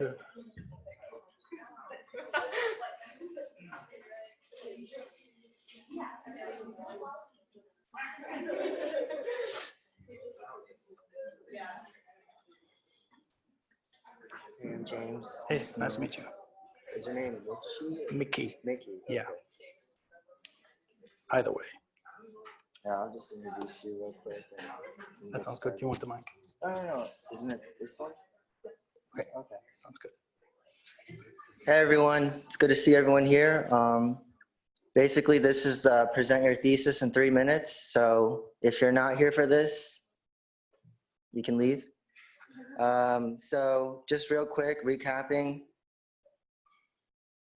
And James. Hey, nice to meet you. Is your name Mickey? Mickey. Mickey. Yeah. Okay. Either way. Yeah, I'll just introduce you real quick. And That sounds good. You want the mic? No. Isn't it this one? Okay. Okay. Sounds good. Hey everyone, it's good to see everyone here. Basically, this is the present your thesis in 3 minutes. So if you're not here for this, you can leave. So just real quick, recapping.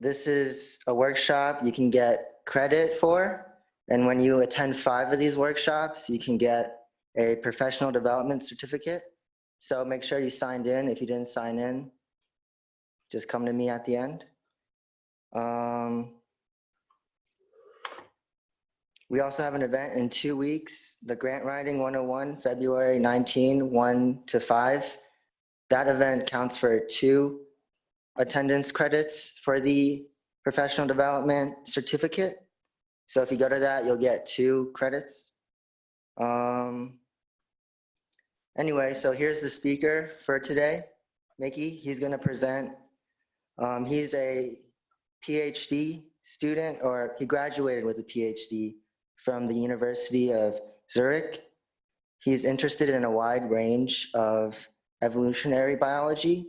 This is a workshop you can get credit for. And when you attend 5 of these workshops, you can get a professional development certificate. So make sure you signed in. If you didn't sign in, just come to me at the end. We also have an event in 2 weeks, the Grant Writing 101, February 19, 1 to 5. That event counts for 2 attendance credits for the professional development certificate. So if you go to that, you'll get 2 credits. Anyway, so here's the speaker for today, Mickey. He's gonna present. He's a PhD student, or he graduated with a PhD from the University of Zurich. He's interested in a wide range of evolutionary biology,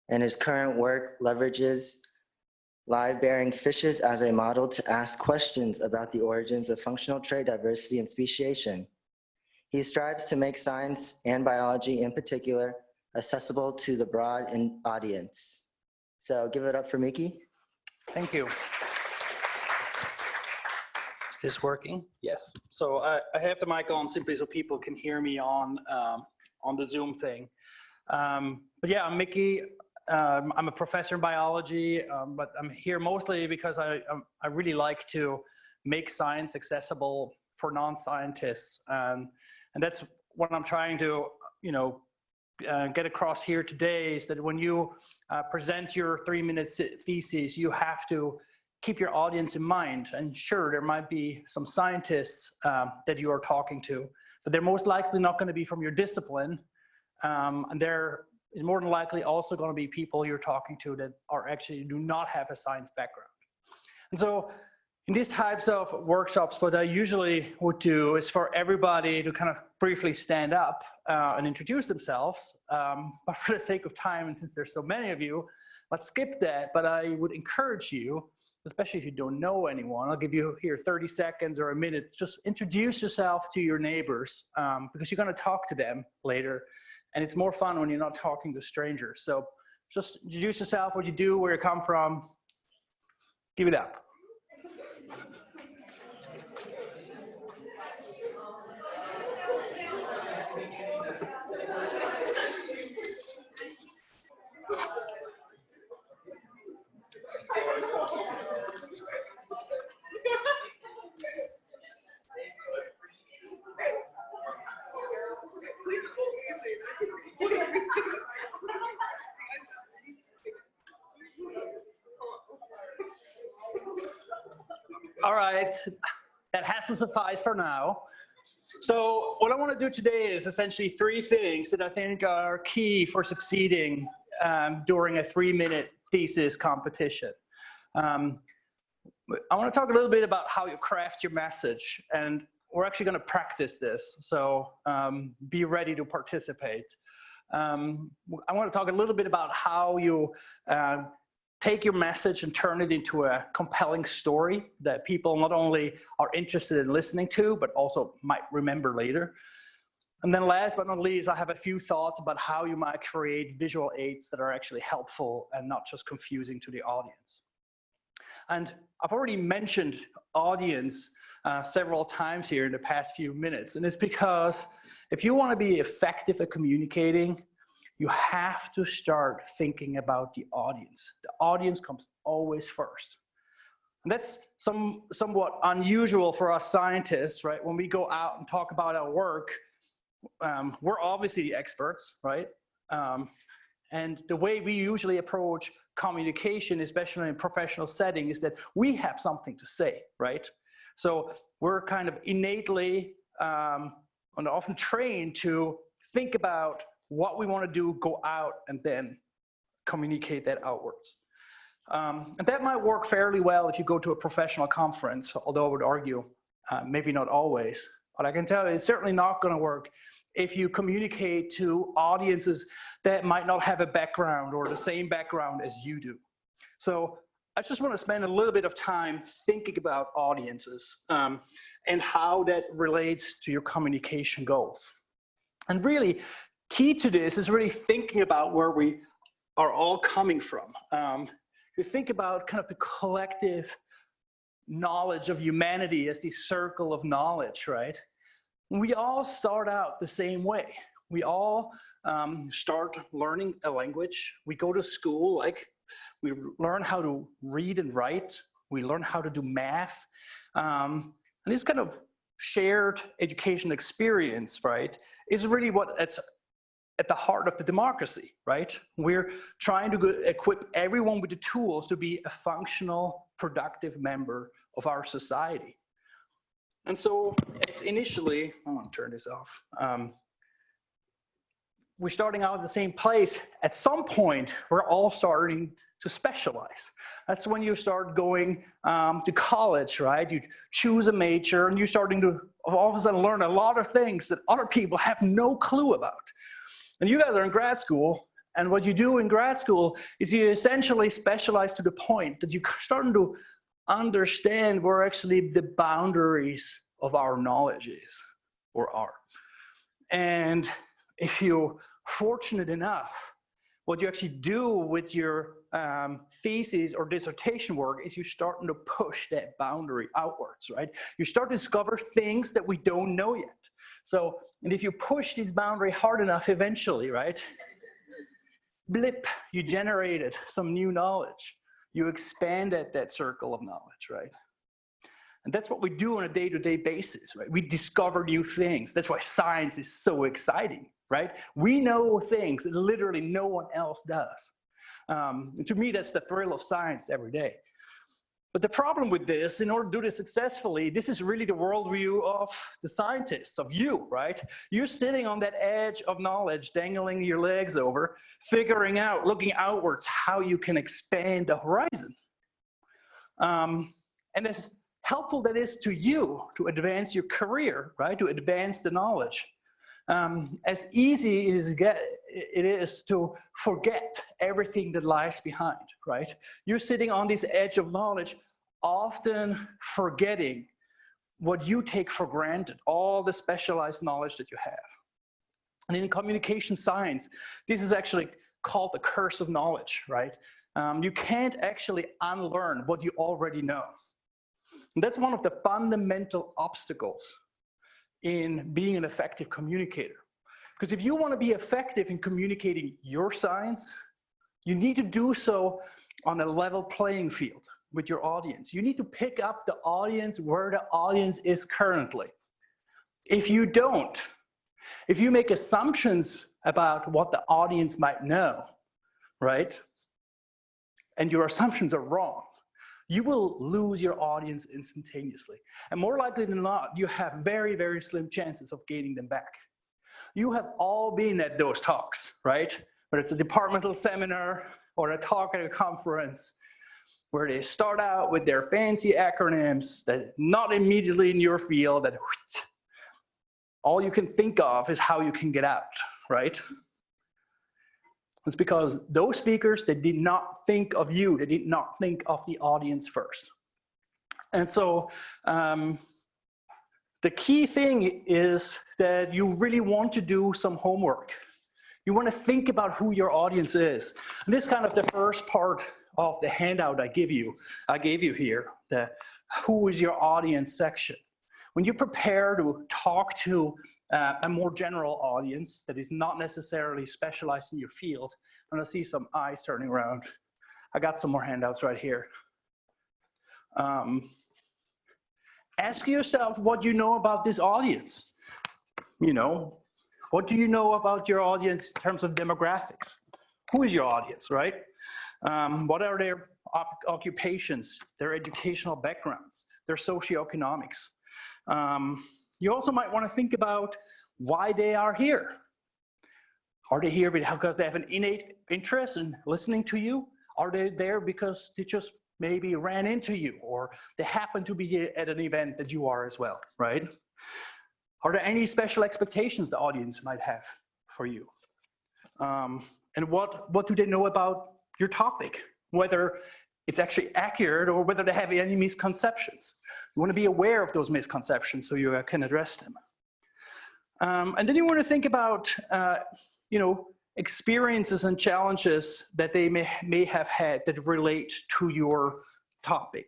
and his current work leverages live-bearing fishes as a model to ask questions about the origins of functional trait diversity and speciation. He strives to make science and biology in particular accessible to the broad audience. So give it up for Mickey. Thank you. Is this working? Yes. So I have the mic on simply so people can hear me on the Zoom thing. But yeah, I'm Mickey. I'm a professor in biology, but I'm here mostly because I really like to make science accessible for non-scientists, and that's what I'm trying to get across here today. Is that when you present your 3-minute thesis, you have to keep your audience in mind. And sure, there might be some scientists that you are talking to, but they're most likely not going to be from your discipline, and there is more than likely also going to be people you're talking to that are actually do not have a science background. And so in these types of workshops, what I usually would do is for everybody to kind of briefly stand up and introduce themselves. But for the sake of time, and since there's so many of you, let's skip that. But I would encourage you, especially if you don't know anyone, I'll give you here 30 seconds or a minute, just introduce yourself to your neighbors, because you're going to talk to them later. And it's more fun when you're not talking to strangers. So just introduce yourself, what you do, where you come from. Give it up. All right, that has to suffice for now. So what I want to do today is essentially 3 things that I think are key for succeeding during a 3-minute thesis competition. I want to talk a little bit about how you craft your message, and we're actually going to practice this, so be ready to participate. I want to talk a little bit about how you take your message and turn it into a compelling story that people not only are interested in listening to, but also might remember later. And then last but not least, I have a few thoughts about how you might create visual aids that are actually helpful and not just confusing to the audience. And I've already mentioned audience several times here in the past few minutes, and it's because if you want to be effective at communicating, you have to start thinking about the audience. The audience comes always first. And that's somewhat unusual for us scientists, right? When we go out and talk about our work, we're obviously the experts, right? And the way we usually approach communication, especially in a professional setting, is that we have something to say, right? So we're kind of innately and often trained to think about what we want to do, go out, and then communicate that outwards. And that might work fairly well if you go to a professional conference, although I would argue maybe not always. But I can tell you it's certainly not going to work if you communicate to audiences that might not have a background or the same background as you do. So I just want to spend a little bit of time thinking about audiences and how that relates to your communication goals. And really, key to this is really thinking about where we are all coming from. You think about kind of the collective knowledge of humanity as the circle of knowledge, right? We all start out the same way. We all start learning a language. We go to school, like we learn how to read and write. We learn how to do math. And this kind of shared education experience, right, is really what it's at the heart of the democracy, right? We're trying to equip everyone with the tools to be a functional, productive member of our society. And so initially, I want to turn this off. We're starting out at the same place. At some point, we're all starting to specialize. That's when you start going to college, right? You choose a major and you're starting to all of a sudden learn a lot of things that other people have no clue about. And you guys are in grad school, and what you do in grad school is you essentially specialize to the point that you're starting to understand where actually the boundaries of our knowledge is or are. And if you're fortunate enough, what you actually do with your thesis or dissertation work is you're starting to push that boundary outwards, right? You start to discover things that we don't know yet. So, and if you push this boundary hard enough, eventually, right? Blip, you generated some new knowledge. You expanded that circle of knowledge, right? And that's what we do on a day-to-day basis, right? We discover new things. That's why science is so exciting, right? We know things that literally no one else does. To me, that's the thrill of science every day. But the problem with this, in order to do this successfully, this is really the worldview of the scientists, of you, right? You're sitting on that edge of knowledge, dangling your legs over, figuring out, looking outwards, how you can expand the horizon. And as helpful that is to you to advance your career, right? To advance the knowledge. As easy it is to forget everything that lies behind, right? You're sitting on this edge of knowledge, often forgetting what you take for granted, all the specialized knowledge that you have. And in communication science, this is actually called the curse of knowledge, right? You can't actually unlearn what you already know. And that's one of the fundamental obstacles in being an effective communicator. Because if you want to be effective in communicating your science, you need to do so on a level playing field with your audience. You need to pick up the audience where the audience is currently. If you don't, if you make assumptions about what the audience might know, right, and your assumptions are wrong, you will lose your audience instantaneously. And more likely than not, you have very, very slim chances of gaining them back. You have all been at those talks, right? Whether it's a departmental seminar or a talk at a conference, where they start out with their fancy acronyms that not immediately in your field, that all you can think of is how you can get out, right? It's because those speakers, they did not think of you. They did not think of the audience first. And so the key thing is that you really want to do some homework. You want to think about who your audience is. And this is kind of the first part of the handout I gave you here, the who is your audience section. When you prepare to talk to a more general audience that is not necessarily specialized in your field, and I see some eyes turning around. I got some more handouts right here. Ask yourself what you know about this audience. You know, what do you know about your audience in terms of demographics? who is your audience, right? What are their occupations, their educational backgrounds, their socioeconomics? You also might want to think about why they are here. Are they here because they have an innate interest in listening to you? Are they there because they just maybe ran into you, or they happen to be at an event that you are as well, right? Are there any special expectations the audience might have for you? And what do they know about your topic? Whether it's actually accurate or whether they have any misconceptions. You want to be aware of those misconceptions so you can address them. And then you want to think about, experiences and challenges that they may have had that relate to your topic.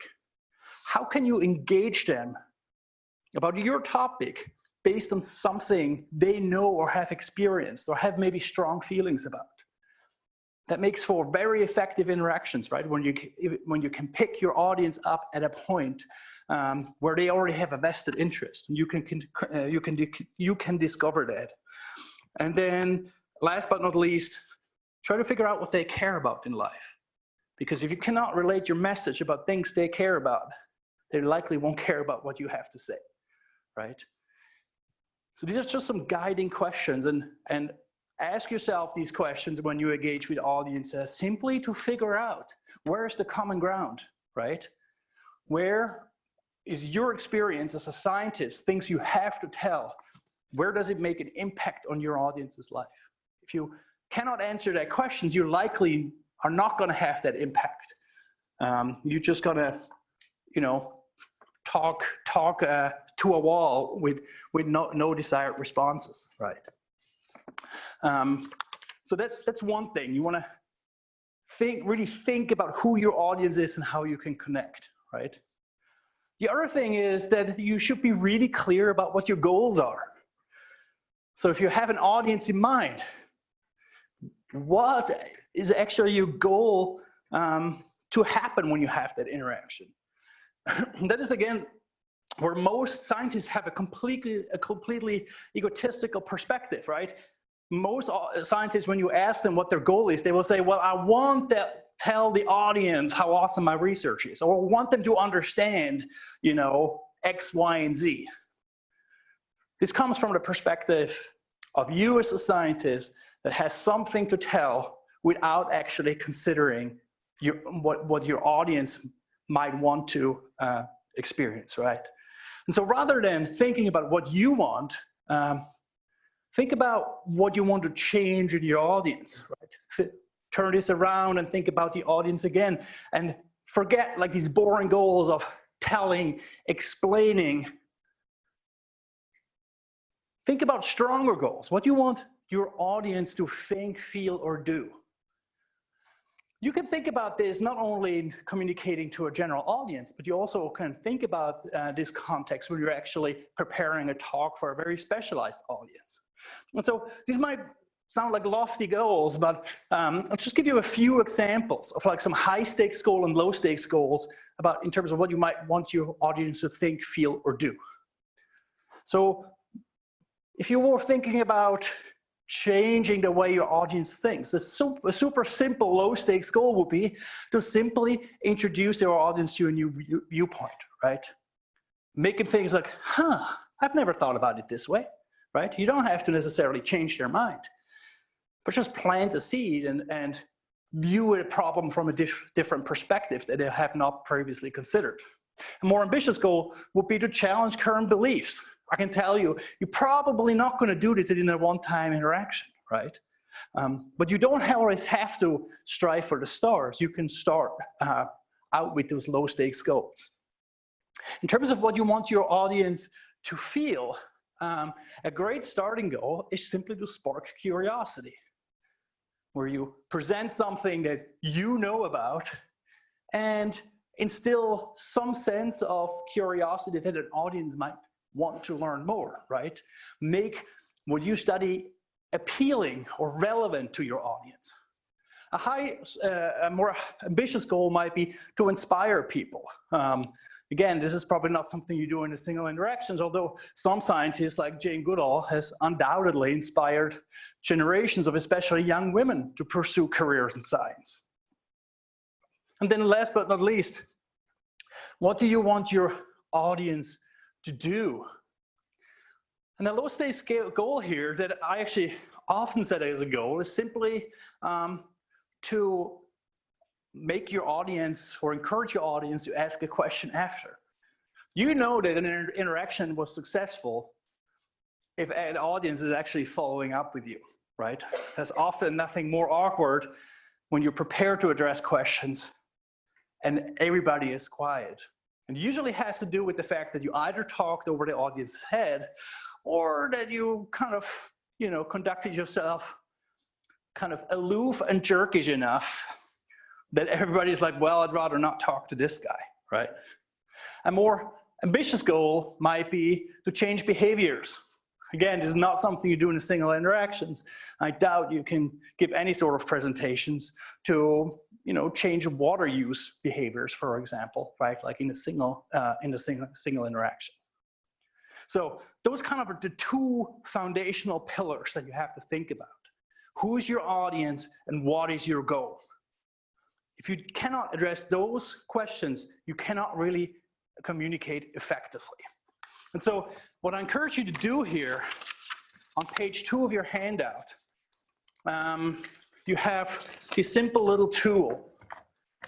How can you engage them about your topic based on something they know or have experienced or have maybe strong feelings about? That makes for very effective interactions, right? When you can pick your audience up at a point where they already have a vested interest, and you can discover that. And then, last but not least, try to figure out what they care about in life. Because if you cannot relate your message about things they care about, they likely won't care about what you have to say, right? So these are just some guiding questions, and ask yourself these questions when you engage with audiences, simply to figure out where's the common ground, right? Where is your experience as a scientist, things you have to tell, where does it make an impact on your audience's life? If you cannot answer that question, you likely are not going to have that impact. You're just going to, talk to a wall with no desired responses, right? So that's one thing. You want to really think about who your audience is and how you can connect, right? The other thing is that you should be really clear about what your goals are. So if you have an audience in mind, what is actually your goal to happen when you have that interaction? That is, again, where most scientists have a completely egotistical perspective, right? Most scientists, when you ask them what their goal is, they will say, well, I want to tell the audience how awesome my research is, or want them to understand, X, Y, and Z. This comes from the perspective of you as a scientist that has something to tell without actually considering what your audience might want to experience, right? And so rather than thinking about what you want, think about what you want to change in your audience, right? Turn this around and think about the audience again, and forget like these boring goals of telling, explaining. Think about stronger goals. What do you want your audience to think, feel, or do? You can think about this not only in communicating to a general audience, but you also can think about this context when you're actually preparing a talk for a very specialized audience. And so these might sound like lofty goals, but I'll just give you a few examples of like some high stakes goal and low stakes goals in terms of what you might want your audience to think, feel, or do. So if you were thinking about changing the way your audience thinks, a super simple low stakes goal would be to simply introduce their audience to a new viewpoint, right? Making things like, I've never thought about it this way, right? You don't have to necessarily change their mind, but just plant a seed and view a problem from a different perspective that they have not previously considered. A more ambitious goal would be to challenge current beliefs. I can tell you, you're probably not going to do this in a one-time interaction, right? But you don't always have to strive for the stars. You can start out with those low-stakes goals. In terms of what you want your audience to feel, a great starting goal is simply to spark curiosity, where you present something that you know about and instill some sense of curiosity that an audience might want to learn more, right? Make what you study appealing or relevant to your audience. A more ambitious goal might be to inspire people. Again, this is probably not something you do in a single interactions, although some scientists like Jane Goodall has undoubtedly inspired generations of especially young women to pursue careers in science. And then last but not least, what do you want your audience to do? And the low-stakes goal here that I actually often set as a goal is simply to make your audience or encourage your audience to ask a question after. You know that an interaction was successful if an audience is actually following up with you, right? There's often nothing more awkward when you're prepared to address questions and everybody is quiet. And usually has to do with the fact that you either talked over the audience's head or that you kind of, conducted yourself kind of aloof and jerkish enough that everybody's like, well, I'd rather not talk to this guy, right? A more ambitious goal might be to change behaviors. Again, this is not something you do in a single interactions. I doubt you can give any sort of presentations to, change water use behaviors, for example, right? Like in a single interaction. So those kind of are the two foundational pillars that you have to think about. Who is your audience and what is your goal? If you cannot address those questions, you cannot really communicate effectively. And so what I encourage you to do here on page 2 of your handout, you have a simple little tool.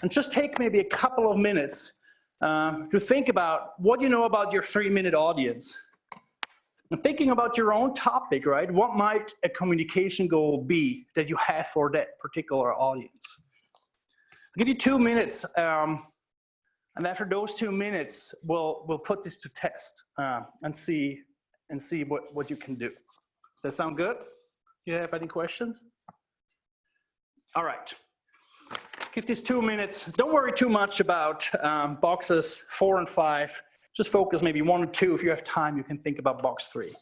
And just take maybe a couple of minutes to think about what you know about your 3-minute audience. And thinking about your own topic, right? What might a communication goal be that you have for that particular audience? I'll give you 2 minutes. And after those 2 minutes, we'll put this to test and see what you can do. Does that sound good? Do you have any questions? All right. Give this 2 minutes. Don't worry too much about boxes 4 and 5. Just focus maybe 1 or 2. If you have time, you can think about box 3.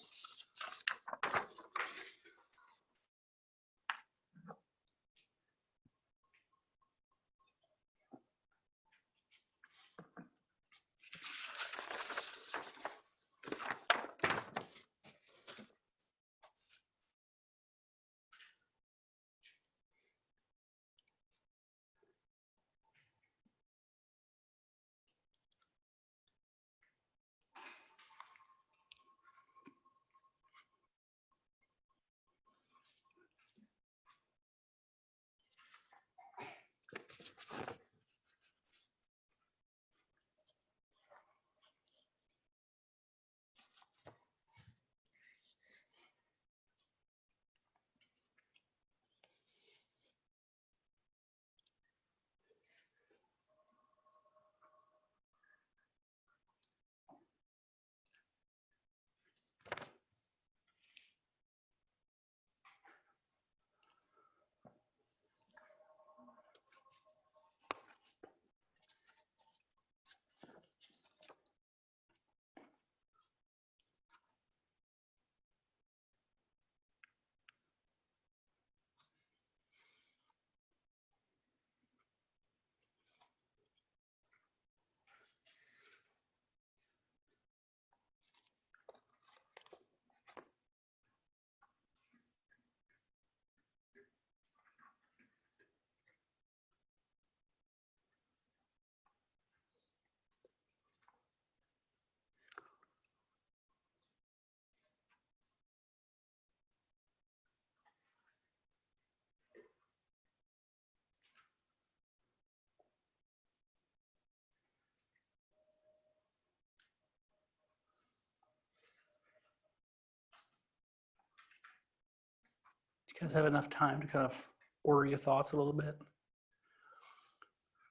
You guys have enough time to kind of order your thoughts a little bit?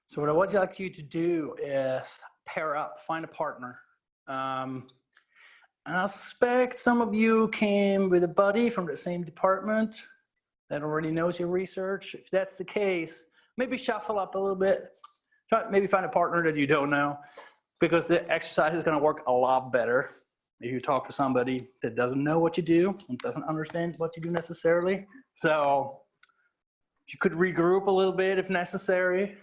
So what I would like you to do is pair up, find a partner. And I suspect some of you came with a buddy from the same department that already knows your research. If that's the case, maybe shuffle up a little bit. Maybe find a partner that you don't know, because the exercise is going to work a lot better if you talk to somebody that doesn't know what you do and doesn't understand what you do necessarily. So if you could regroup a little bit if necessary.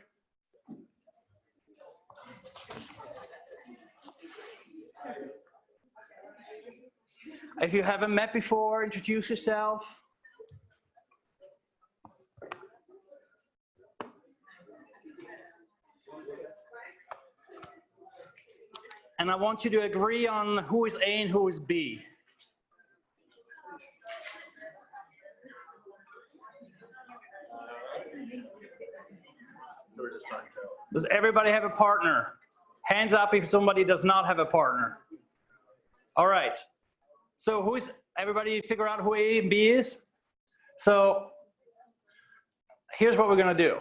If you haven't met before, introduce yourself. And I want you to agree on who is A and who is B. Does everybody have a partner? Hands up if somebody does not have a partner. All right. So everybody figure out who A and B is? So here's what we're gonna do.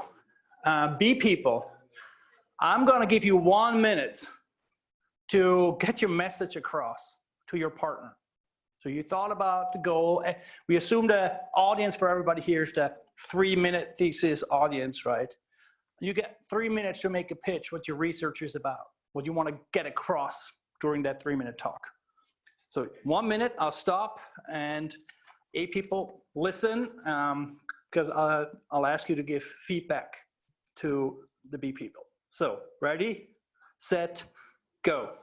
B people, I'm gonna give you 1 minute to get your message across to your partner. So you thought about the goal. We assume the audience for everybody here is the 3-minute thesis audience, right? You get 3 minutes to make a pitch what your research is about, what you want to get across during that 3-minute talk. So 1 minute, I'll stop, and A people listen, because I'll ask you to give feedback to the B people. So ready, set, go.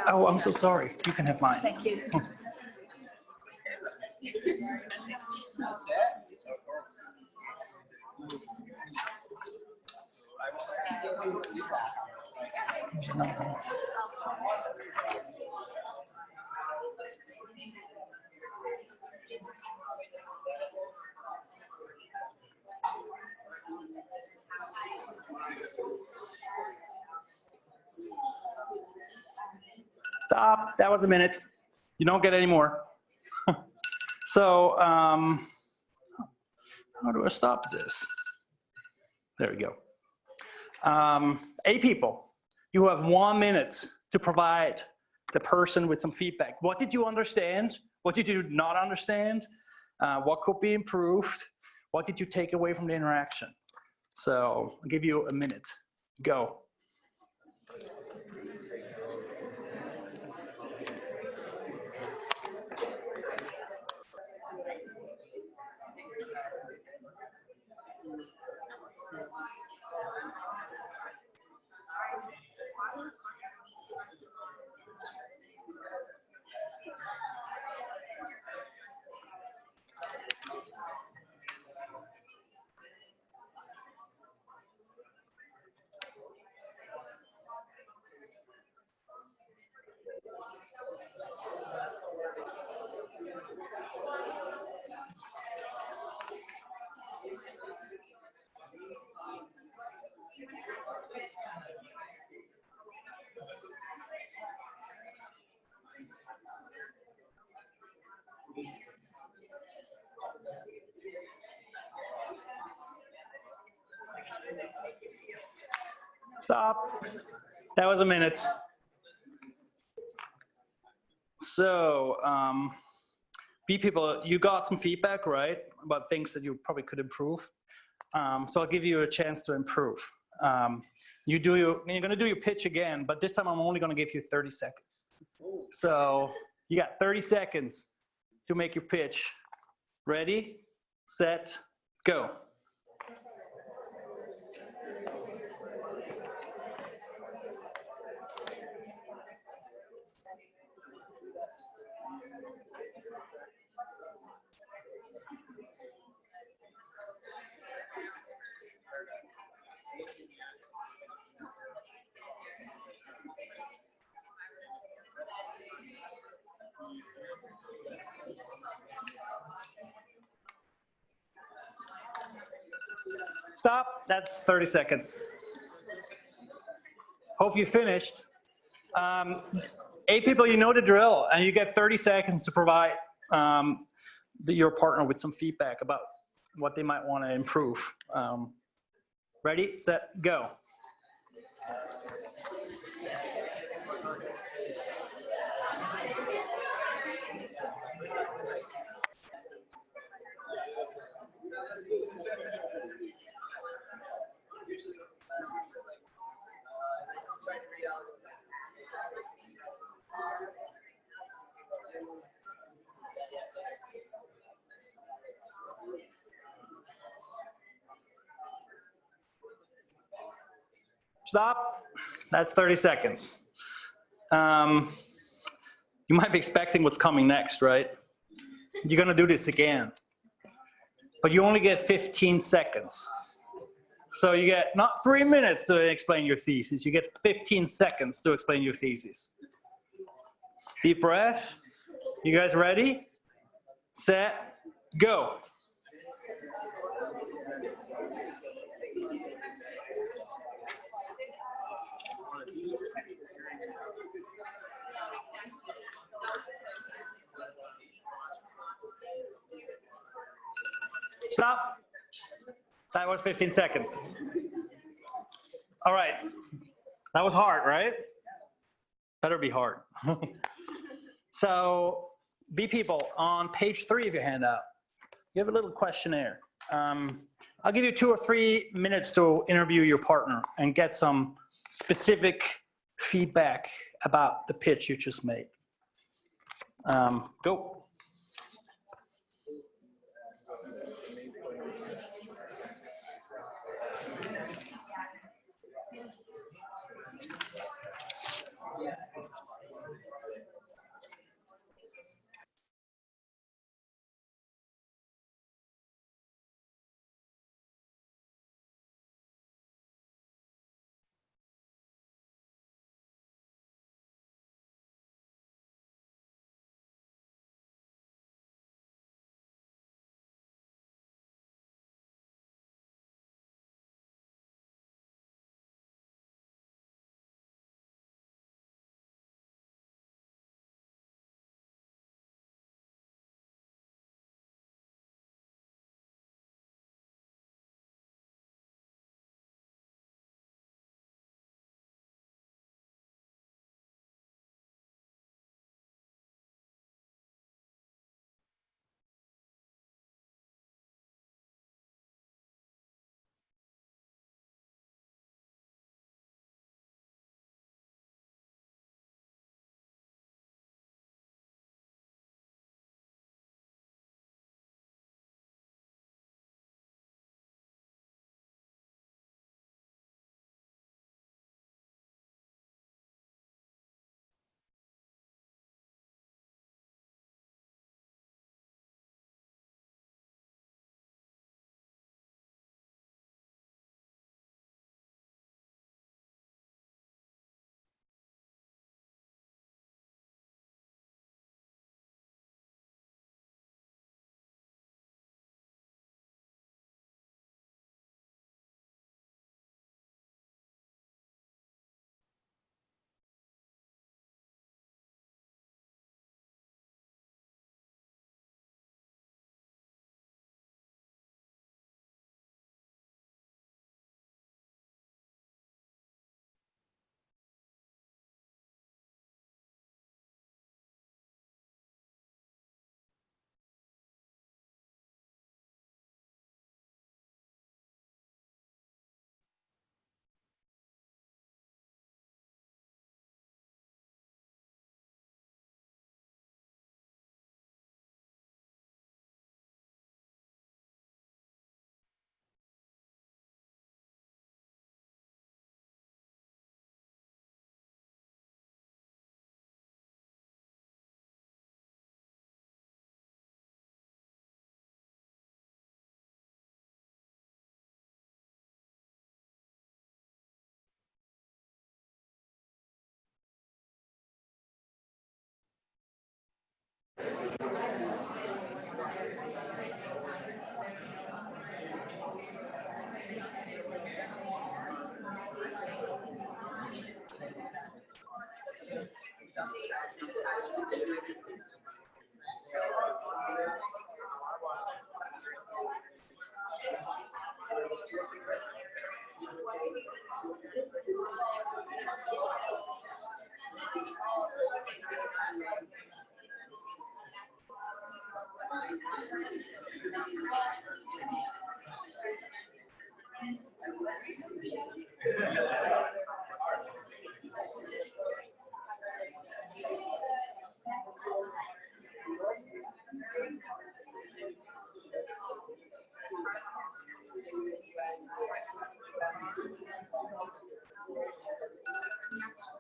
Oh, I'm so sorry. You can have mine. Thank you. Stop. That was a minute. You don't get any more. So how do I stop this? There we go. A people, you have 1 minute to provide the person with some feedback. What did you understand? What did you not understand? What could be improved? What did you take away from the interaction? So I'll give you a minute. Go. Stop. That was a minute. So, B people, you got some feedback, right? About things that you probably could improve. So I'll give you a chance to improve. You're gonna do your pitch again, but this time I'm only gonna give you 30 seconds. So you got 30 seconds to make your pitch. Ready, set, go. Stop, that's 30 seconds. Hope you finished. 8 people, you know the drill, and you get 30 seconds to provide your partner with some feedback about what they might want to improve. Ready, set, go. Stop. That's 30 seconds. You might be expecting what's coming next, right? You're gonna do this again, but you only get 15 seconds. So you get not 3 minutes to explain your thesis, you get 15 seconds to explain your thesis. Deep breath. You guys ready? Set, go. Stop. That was 15 seconds. All right. That was hard, right? Better be hard. So, be people, on page 3 of your handout, you have a little questionnaire. I'll give you 2 or 3 minutes to interview your partner and get some specific feedback about the pitch you just made. Go.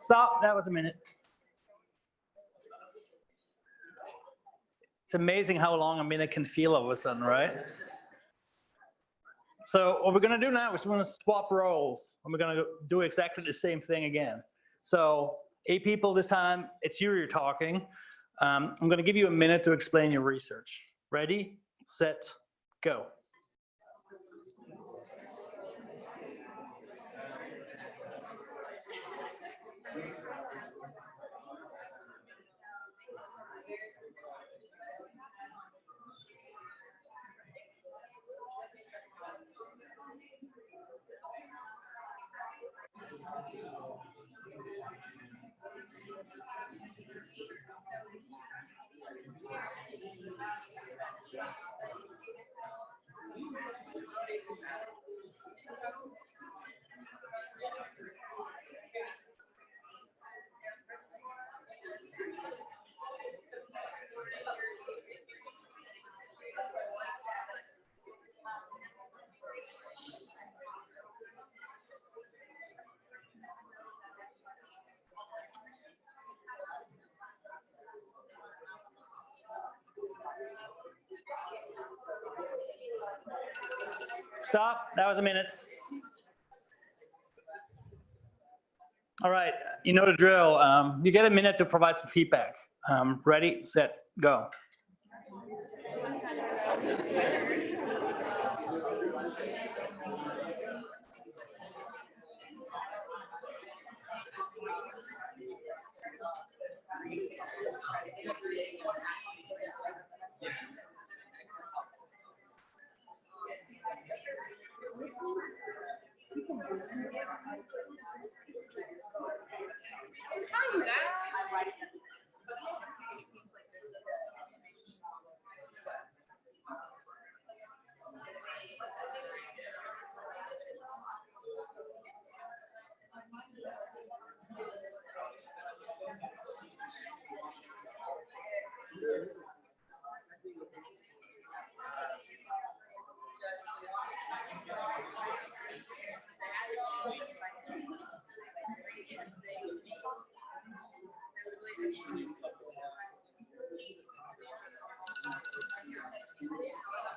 Stop, that was a minute. It's amazing how long a minute can feel all of a sudden, right? So what we're gonna do now is we're gonna swap roles and we're gonna do exactly the same thing again. So 8 people this time, it's you're talking. I'm gonna give you a minute to explain your research. Ready, set, go. Stop, that was a minute. All right, you know the drill. You get a minute to provide some feedback. Ready, set, go.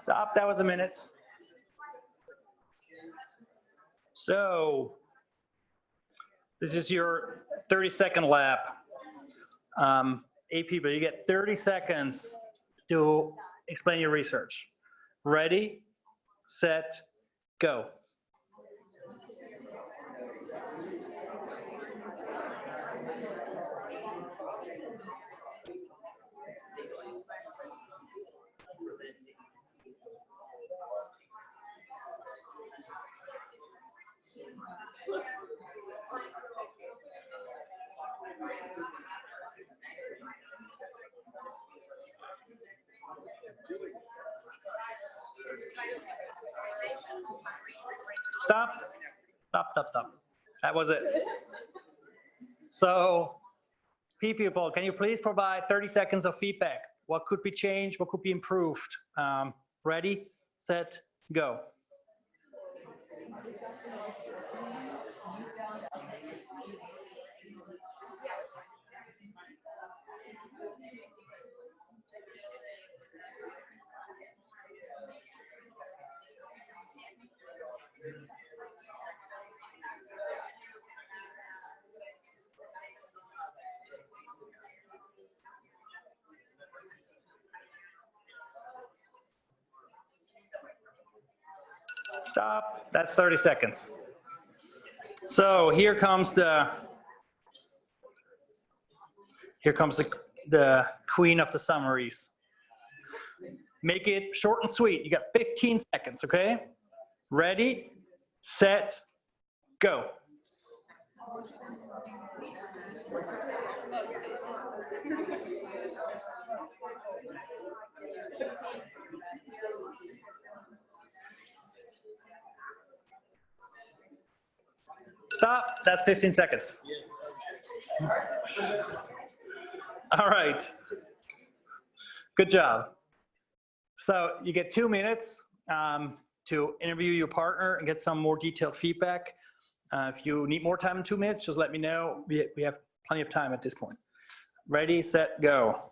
Stop, that was a minute. So this is your 30-second lap. 8 people, you get 30 seconds to explain your research. Ready, set, go. Stop, stop, stop, stop. That was it. So, people, can you please provide 30 seconds of feedback? What could be changed? What could be improved? Ready, set, go. Stop, that's 30 seconds. So here comes the queen of the summaries. Make it short and sweet. You got 15 seconds, okay? Ready, set, go. Stop, that's 15 seconds. All right, good job. So you get 2 minutes to interview your partner and get some more detailed feedback. If you need more time than 2 minutes, just let me know. We have plenty of time at this point. Ready, set, go.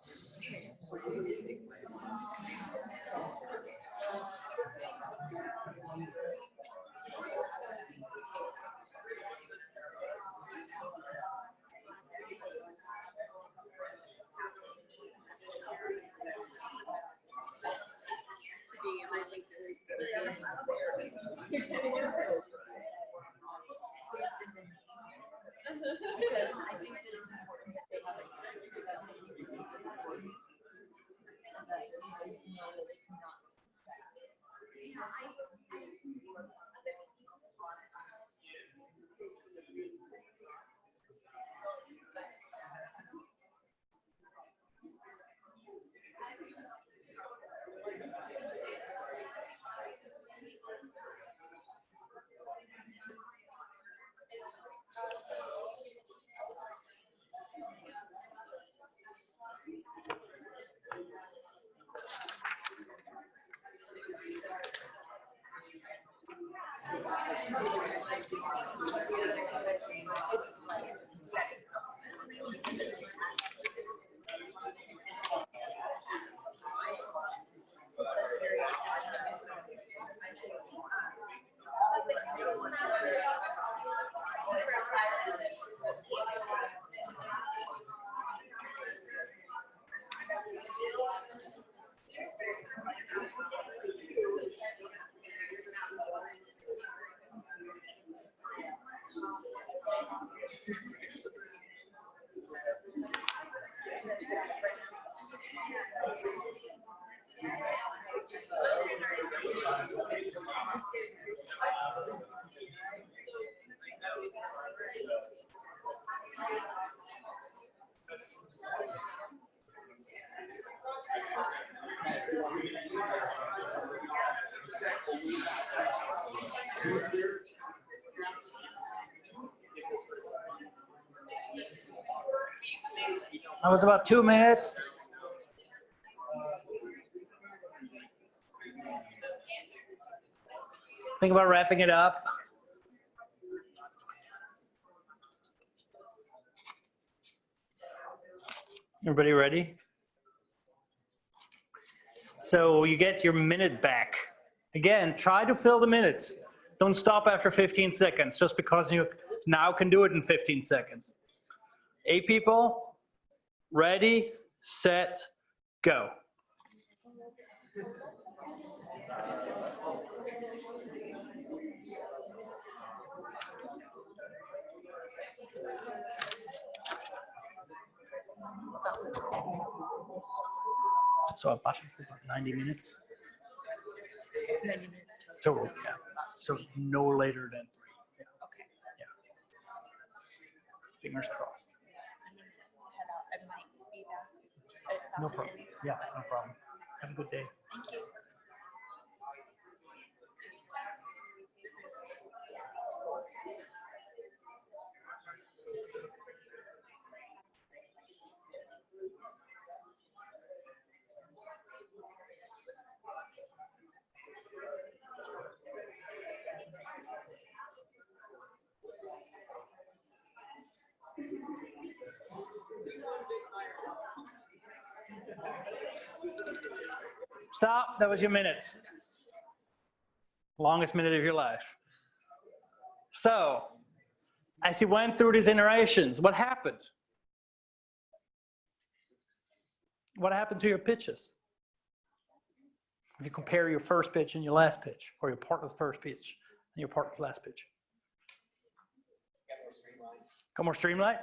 That was about 2 minutes. Think about wrapping it up. Everybody ready? So you get your minute back. Again, try to fill the minutes. Don't stop after 15 seconds just because you now can do it in 15 seconds. 8 people, ready, set, go. So a button for about 90 minutes. 90 minutes Total, yeah. So no later than 3. Yeah. Okay. Yeah. Fingers crossed. I'm gonna head out. I might be back. No problem. Yeah, no problem. Have a good day. Thank you. Stop. That was your minute. Longest minute of your life. So, as you went through these iterations, what happened? What happened to your pitches? If you compare your first pitch and your last pitch, or your partner's first pitch and your partner's last pitch. Got more streamlined?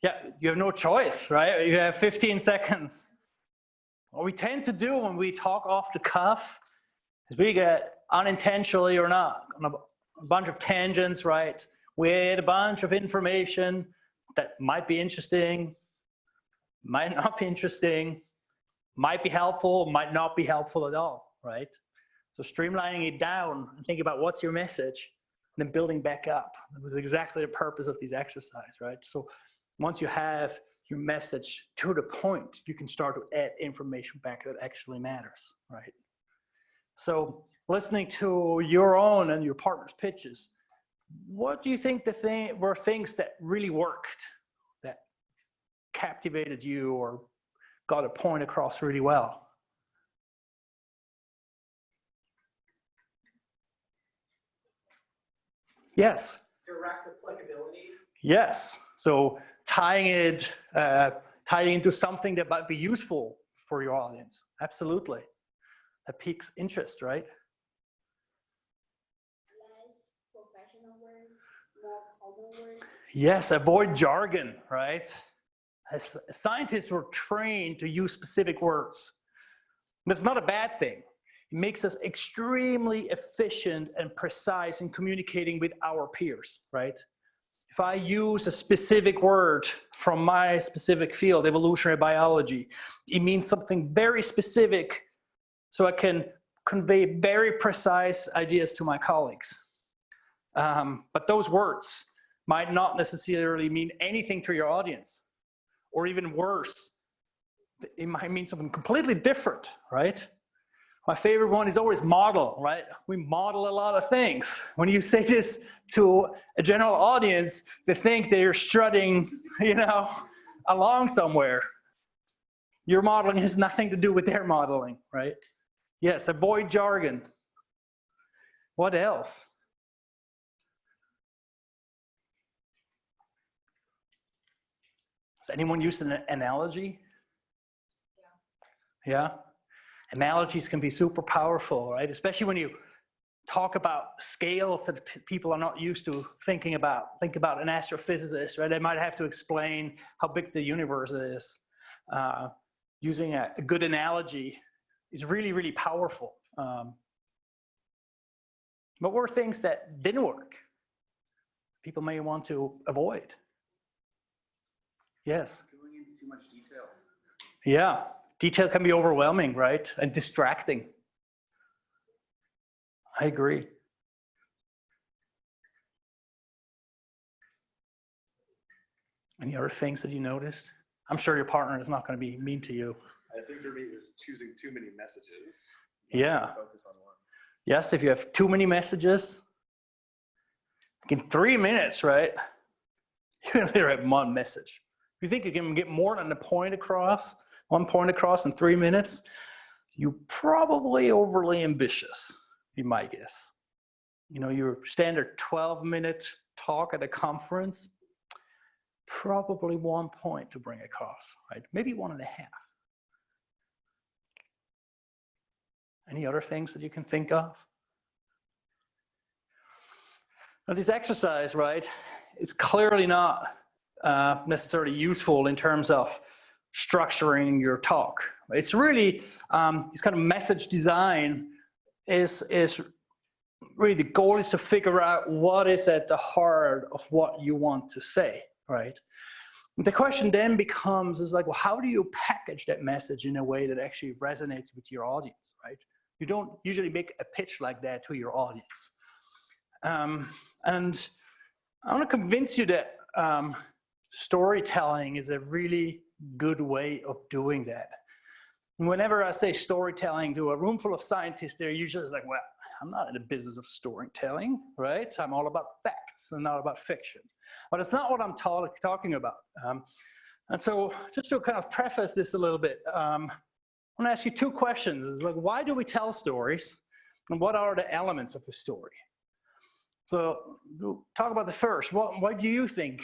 Yeah, you have no choice, right? You have 15 seconds. What we tend to do when we talk off the cuff is we get unintentionally or not on a bunch of tangents, right? We add a bunch of information that might be interesting, might not be interesting, might be helpful, might not be helpful at all, right? So streamlining it down and thinking about what's your message, and then building back up. That was exactly the purpose of these exercises, right? So once you have your message to the point, you can start to add information back that actually matters, right? So listening to your own and your partner's pitches, what do you think were things that really worked, that captivated you or got a point across really well? Yes. Direct applicability. Yes. So tying into something that might be useful for your audience. Absolutely. That piques interest, right? Less professional words, more common words. Yes, avoid jargon, right? As scientists, we're trained to use specific words. That's not a bad thing. It makes us extremely efficient and precise in communicating with our peers, right? If I use a specific word from my specific field, evolutionary biology, it means something very specific, so I can convey very precise ideas to my colleagues. But those words might not necessarily mean anything to your audience, or even worse, it might mean something completely different, right? My favorite one is always model, right? We model a lot of things. When you say this to a general audience, they think that you're strutting, along somewhere. Your modeling has nothing to do with their modeling, right? Yes, avoid jargon. What else? Has anyone used an analogy? Yeah? Analogies can be super powerful, right? Especially when you talk about scales that people are not used to thinking about. Think about an astrophysicist, right? They might have to explain how big the universe is. Using a good analogy is really, really powerful. But what were things that didn't work? People may want to avoid. Yes? Going into too much detail. Yeah. Detail can be overwhelming, right? And distracting. I agree. Any other things that you noticed? I'm sure your partner is not going to be mean to you. I think for me it was choosing too many messages. Yeah. Focus on one. Yes, if you have too many messages, in 3 minutes, right? You can literally have one message. If you think you can get more than one point across in 3 minutes, you're probably overly ambitious, be my guess. Your standard 12-minute talk at a conference, probably 1 point to bring across, right? Maybe 1.5. Any other things that you can think of? Now, this exercise, right, is clearly not necessarily useful in terms of structuring your talk. It's really, this kind of message design is really, the goal is to figure out what is at the heart of what you want to say, right? The question then becomes, well, how do you package that message in a way that actually resonates with your audience, right? You don't usually make a pitch like that to your audience. And I want to convince you that storytelling is a really good way of doing that. And whenever I say storytelling to a room full of scientists, they're usually like, well, I'm not in the business of storytelling, right? I'm all about facts and not about fiction. But it's not what I'm talking about. And so just to kind of preface this a little bit, I want to ask you 2 questions. It's like, why do we tell stories? And what are the elements of the story? So we'll talk about the first. Why do you think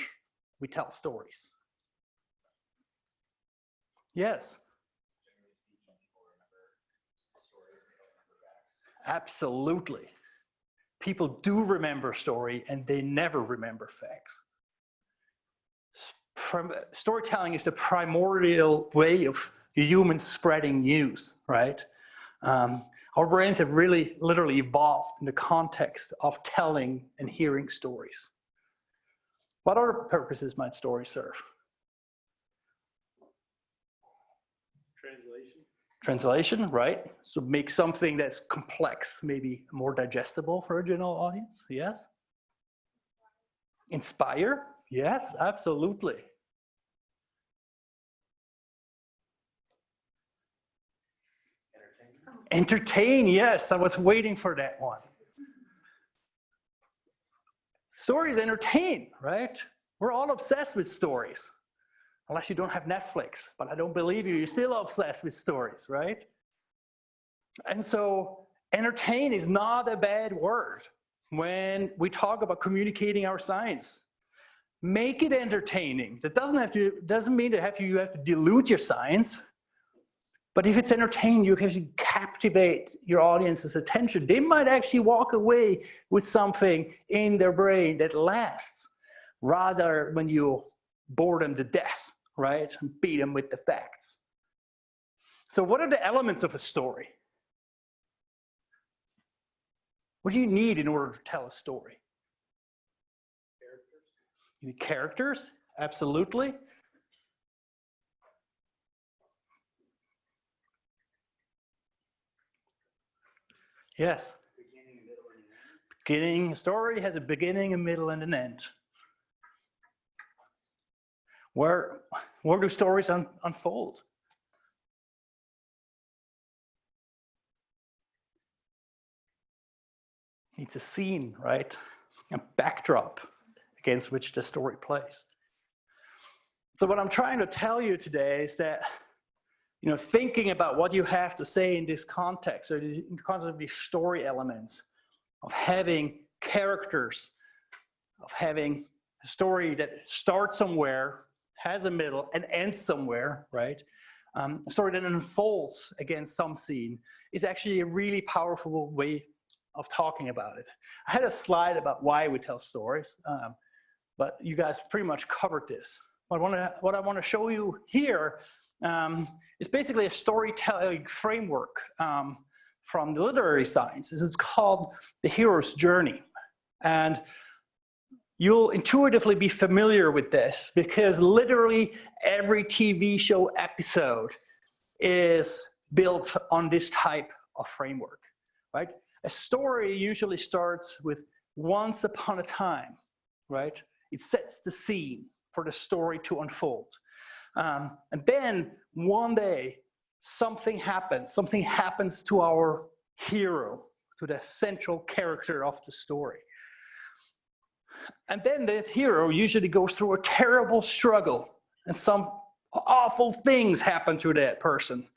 we tell stories? Yes. Absolutely. People do remember story and they never remember facts. Storytelling is the primordial way of humans spreading news, right? Our brains have really literally evolved in the context of telling and hearing stories. What other purposes might stories serve? Translation, right? So make something that's complex, maybe more digestible for a general audience, yes? Inspire, yes, absolutely. Entertain, yes, I was waiting for that one. Stories entertain, right? We're all obsessed with stories. Unless you don't have Netflix, but I don't believe you, you're still obsessed with stories, right? And so entertain is not a bad word when we talk about communicating our science. Make it entertaining. That doesn't mean that you have to dilute your science, but if it's entertaining, you can captivate your audience's attention. They might actually walk away with something in their brain that lasts, rather when you bore them to death, right? And beat them with the facts. So what are the elements of a story? What do you need in order to tell a story? You need characters, absolutely. Yes. Beginning, a story has a beginning, a middle, and an end. Where do stories unfold? It's a scene, right? A backdrop against which the story plays. So what I'm trying to tell you today is that, thinking about what you have to say in this context, or in the context of these story elements, of having characters, of having a story that starts somewhere, has a middle, and ends somewhere, right? A story that unfolds against some scene is actually a really powerful way of talking about it. I had a slide about why we tell stories, but you guys pretty much covered this. What I want to show you here is basically a storytelling framework from the literary sciences. It's called the hero's journey. And you'll intuitively be familiar with this because literally every TV show episode is built on this type of framework, right? A story usually starts with once upon a time, right? It sets the scene for the story to unfold. And then one day, something happens to our hero, to the central character of the story. And then that hero usually goes through a terrible struggle and some awful things happen to that person.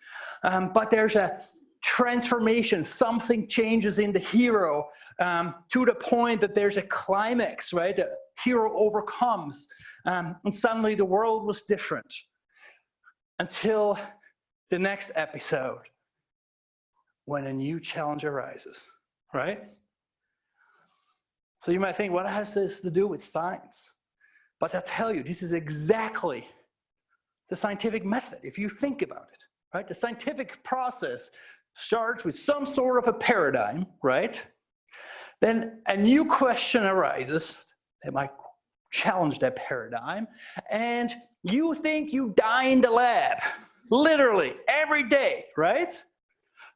But there's a transformation, something changes in the hero to the point that there's a climax, right? The hero overcomes, and suddenly the world was different until the next episode when a new challenge arises, right? So you might think, what has this to do with science? But I tell you, this is exactly the scientific method, if you think about it, right? The scientific process starts with some sort of a paradigm, right? Then a new question arises that might challenge that paradigm, and you think you die in the lab, literally every day, right?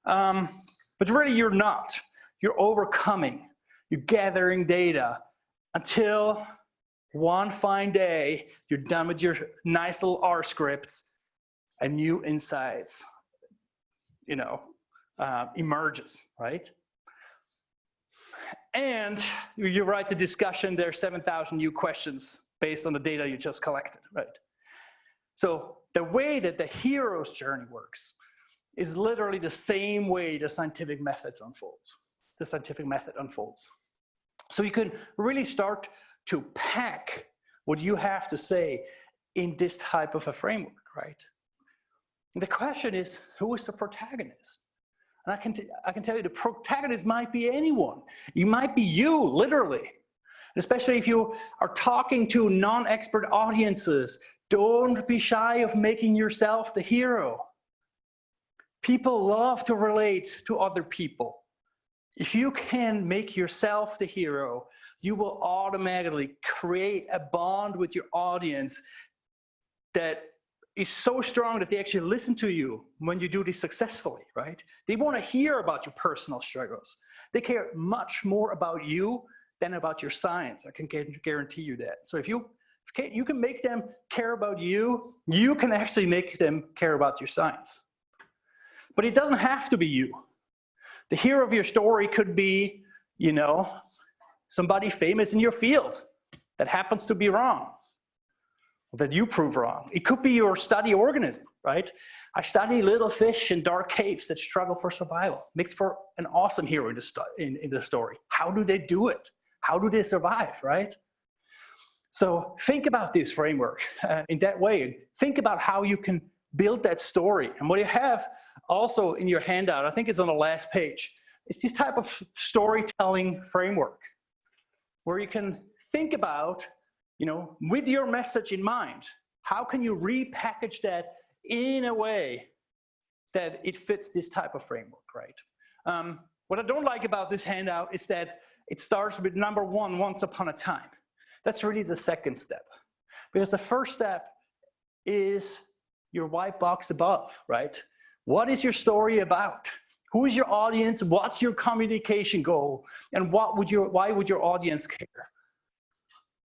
But really you're not. You're overcoming. You're gathering data until one fine day, you're done with your nice little R scripts, and new insights, emerges, right? And you write the discussion, there are 7,000 new questions based on the data you just collected, right? So the way that the hero's journey works is literally the same way the scientific method unfolds. So you can really start to pack what you have to say in this type of a framework, right? And the question is, who is the protagonist? And I can tell you the protagonist might be anyone. You might be you, literally. Especially if you are talking to non-expert audiences, don't be shy of making yourself the hero. People love to relate to other people. If you can make yourself the hero, you will automatically create a bond with your audience that is so strong that they actually listen to you when you do this successfully, right? They want to hear about your personal struggles. They care much more about you than about your science. I can guarantee you that. So if you can make them care about you, you can actually make them care about your science. But it doesn't have to be you. The hero of your story could be, somebody famous in your field that happens to be wrong, that you prove wrong. It could be your study organism, right? I study little fish in dark caves that struggle for survival. Makes for an awesome hero in the story. How do they do it? How do they survive, right? So think about this framework in that way. Think about how you can build that story. And what you have also in your handout, I think it's on the last page, is this type of storytelling framework where you can think about, with your message in mind, how can you repackage that in a way that it fits this type of framework, right? What I don't like about this handout is that it starts with number 1, once upon a time. That's really the second step. Because the first step is your white box above, right? What is your story about? Who is your audience? What's your communication goal? And why would your audience care?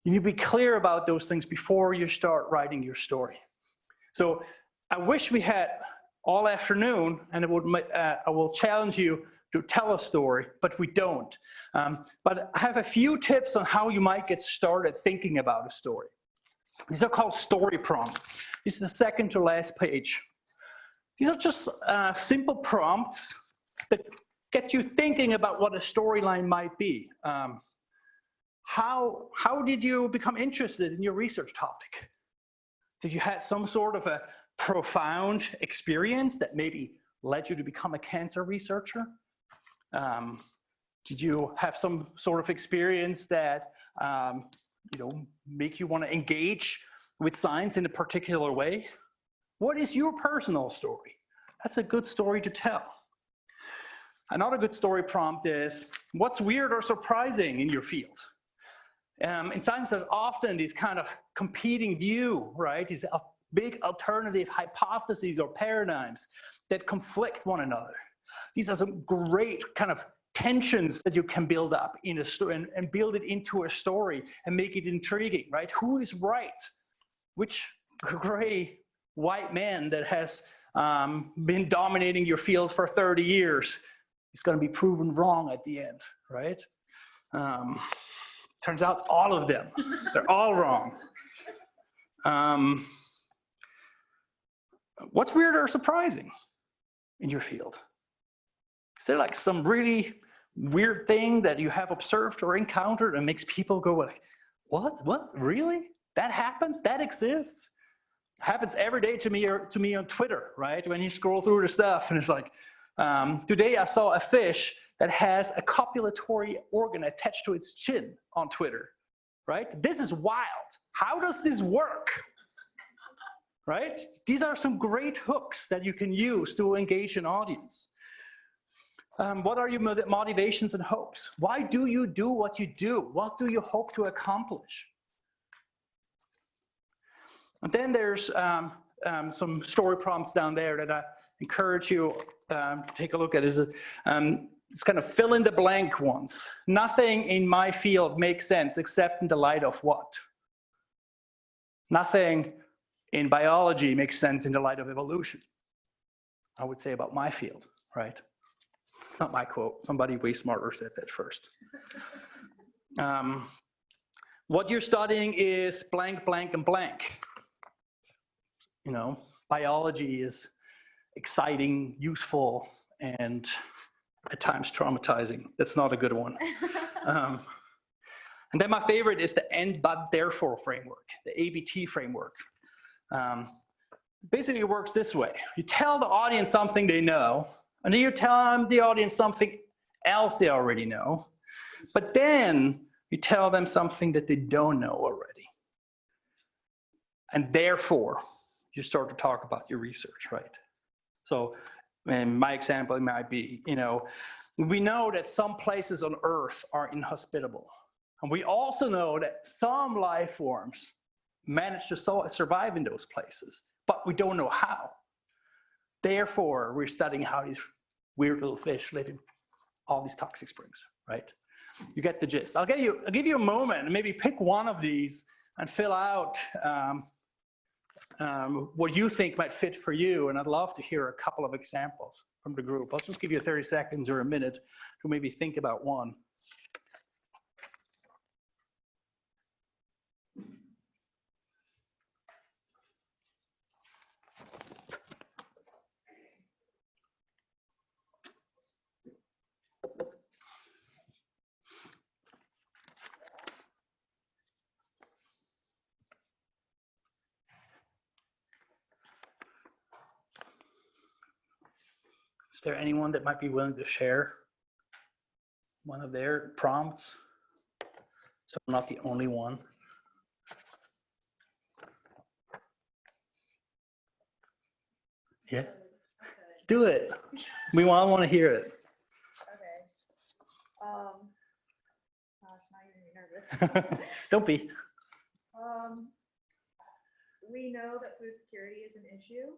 You need to be clear about those things before you start writing your story. So I wish we had all afternoon, and I will challenge you to tell a story, but we don't. But I have a few tips on how you might get started thinking about a story. These are called story prompts. This is the second to last page. These are just simple prompts that get you thinking about what a storyline might be. How did you become interested in your research topic? Did you have some sort of a profound experience that maybe led you to become a cancer researcher? Did you have some sort of experience that make you want to engage with science in a particular way? What is your personal story? That's a good story to tell. Another good story prompt is, what's weird or surprising in your field? In science, there's often these kind of competing view, right? These big alternative hypotheses or paradigms that conflict one another. These are some great kind of tensions that you can build up in a story and build it into a story and make it intriguing, right? Who is right? Which gray white man that has been dominating your field for 30 years is going to be proven wrong at the end, right? Turns out all of them, they're all wrong. What's weird or surprising in your field? Is there like some really weird thing that you have observed or encountered and makes people go like, what, really? That happens, that exists? Happens every day to me on Twitter, right? When you scroll through the stuff and it's like, today I saw a fish that has a copulatory organ attached to its chin on Twitter, right? This is wild. How does this work? Right? These are some great hooks that you can use to engage an audience. What are your motivations and hopes? Why do you do what you do? What do you hope to accomplish? And then there's some story prompts down there that I encourage you to take a look at. It's kind of fill in the blank ones. Nothing in my field makes sense except in the light of what? Nothing in biology makes sense in the light of evolution. I would say about my field, right? Not my quote. Somebody way smarter said that first. What you're studying is blank, blank, and blank. Biology is exciting, useful, and at times traumatizing. That's not a good one. And then my favorite is the and but therefore framework, the ABT framework. Basically it works this way. You tell the audience something they know, and then you tell the audience something else they already know, but then you tell them something that they don't know already. And therefore, you start to talk about your research, right? So in my example, it might be, we know that some places on Earth are inhospitable. And we also know that some life forms manage to survive in those places, but we don't know how. Therefore, we're studying how these weird little fish live in all these toxic springs, right? You get the gist. I'll give you a moment and maybe pick one of these and fill out what you think might fit for you. And I'd love to hear a couple of examples from the group. I'll just give you 30 seconds or a minute to maybe think about one. Is there anyone that might be willing to share one of their prompts? So I'm not the only one. Yeah, do it. We all want to hear it. Okay. Gosh, now you're making me nervous. Don't be. We know that food security is an issue,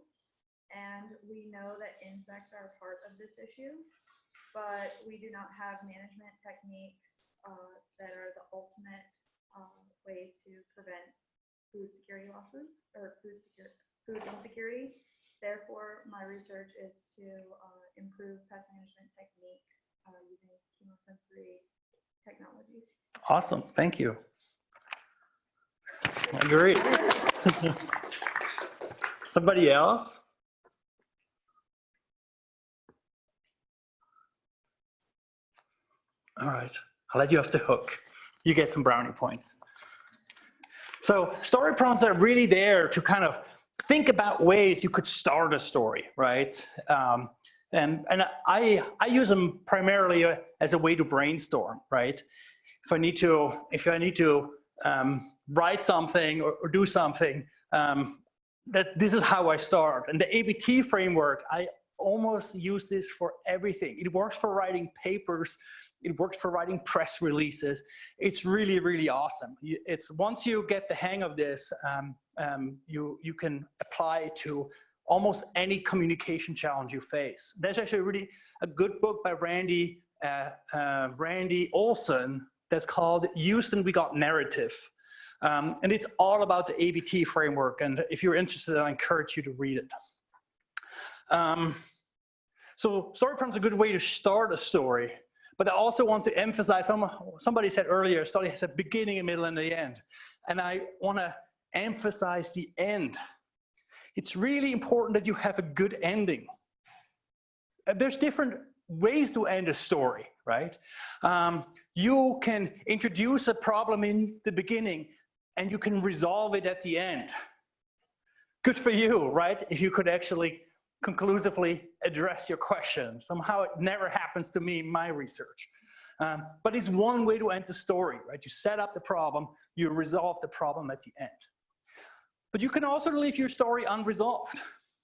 and we know that insects are a part of this issue, but we do not have management techniques that are the ultimate way to prevent food security losses or food insecurity. Therefore, my research is to improve pest management techniques using chemosensory technologies. Awesome. Thank you. Great. Somebody else? All right. I'll let you off the hook. You get some brownie points. So story prompts are really there to kind of think about ways you could start a story, right? And I use them primarily as a way to brainstorm, right? If I need to write something or do something, that this is how I start. And the ABT framework, I almost use this for everything. It works for writing papers. It works for writing press releases. It's really, really awesome. It's once you get the hang of this, you can apply it to almost any communication challenge you face. There's actually really a good book by Randy Olson that's called Houston, We Got Narrative. And it's all about the ABT framework. And if you're interested, I encourage you to read it. So story prompts are a good way to start a story, but I also want to emphasize, somebody said earlier, a story has a beginning, a middle, and the end. And I want to emphasize the end. It's really important that you have a good ending. There's different ways to end a story, right? You can introduce a problem in the beginning and you can resolve it at the end. Good for you, right? If you could actually conclusively address your question. Somehow it never happens to me in my research. But it's one way to end the story, right? You set up the problem, you resolve the problem at the end. But you can also leave your story unresolved.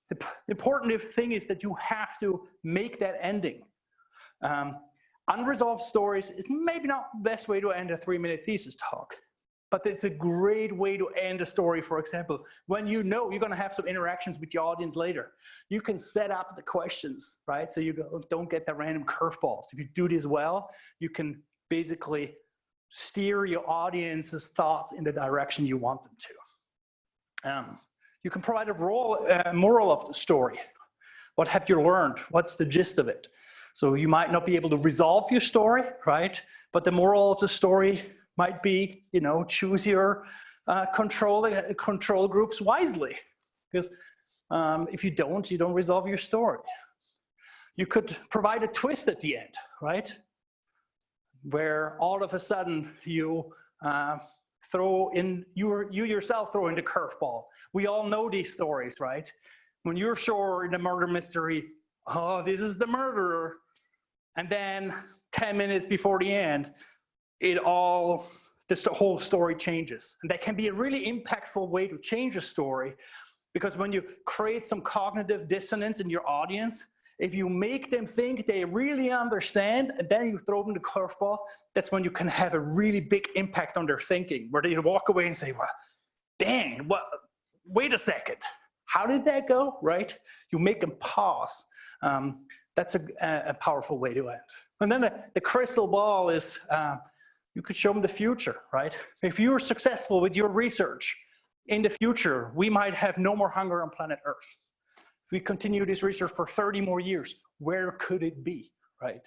The important thing is that you have to make that ending. Unresolved stories is maybe not the best way to end a 3-minute thesis talk, but it's a great way to end a story. For example, when you know you're going to have some interactions with your audience later, you can set up the questions, right? So you don't get the random curveballs. If you do this well, you can basically steer your audience's thoughts in the direction you want them to. You can provide a moral of the story. What have you learned? What's the gist of it? So you might not be able to resolve your story, right? But the moral of the story might be, choose your control groups wisely. Because if you don't resolve your story. You could provide a twist at the end, right? Where all of a sudden you yourself throw in the curveball. We all know these stories, right? When you're sure in a murder mystery, oh, this is the murderer. And then 10 minutes before the end, the whole story changes. And that can be a really impactful way to change a story, because when you create some cognitive dissonance in your audience, if you make them think they really understand, and then you throw them the curveball, that's when you can have a really big impact on their thinking, where they walk away and say, well, dang, wait a second. How did that go, right? You make them pause. That's a powerful way to end. And then the crystal ball is, you could show them the future, right? If you're successful with your research, in the future, we might have no more hunger on planet Earth. If we continue this research for 30 more years, where could it be, right?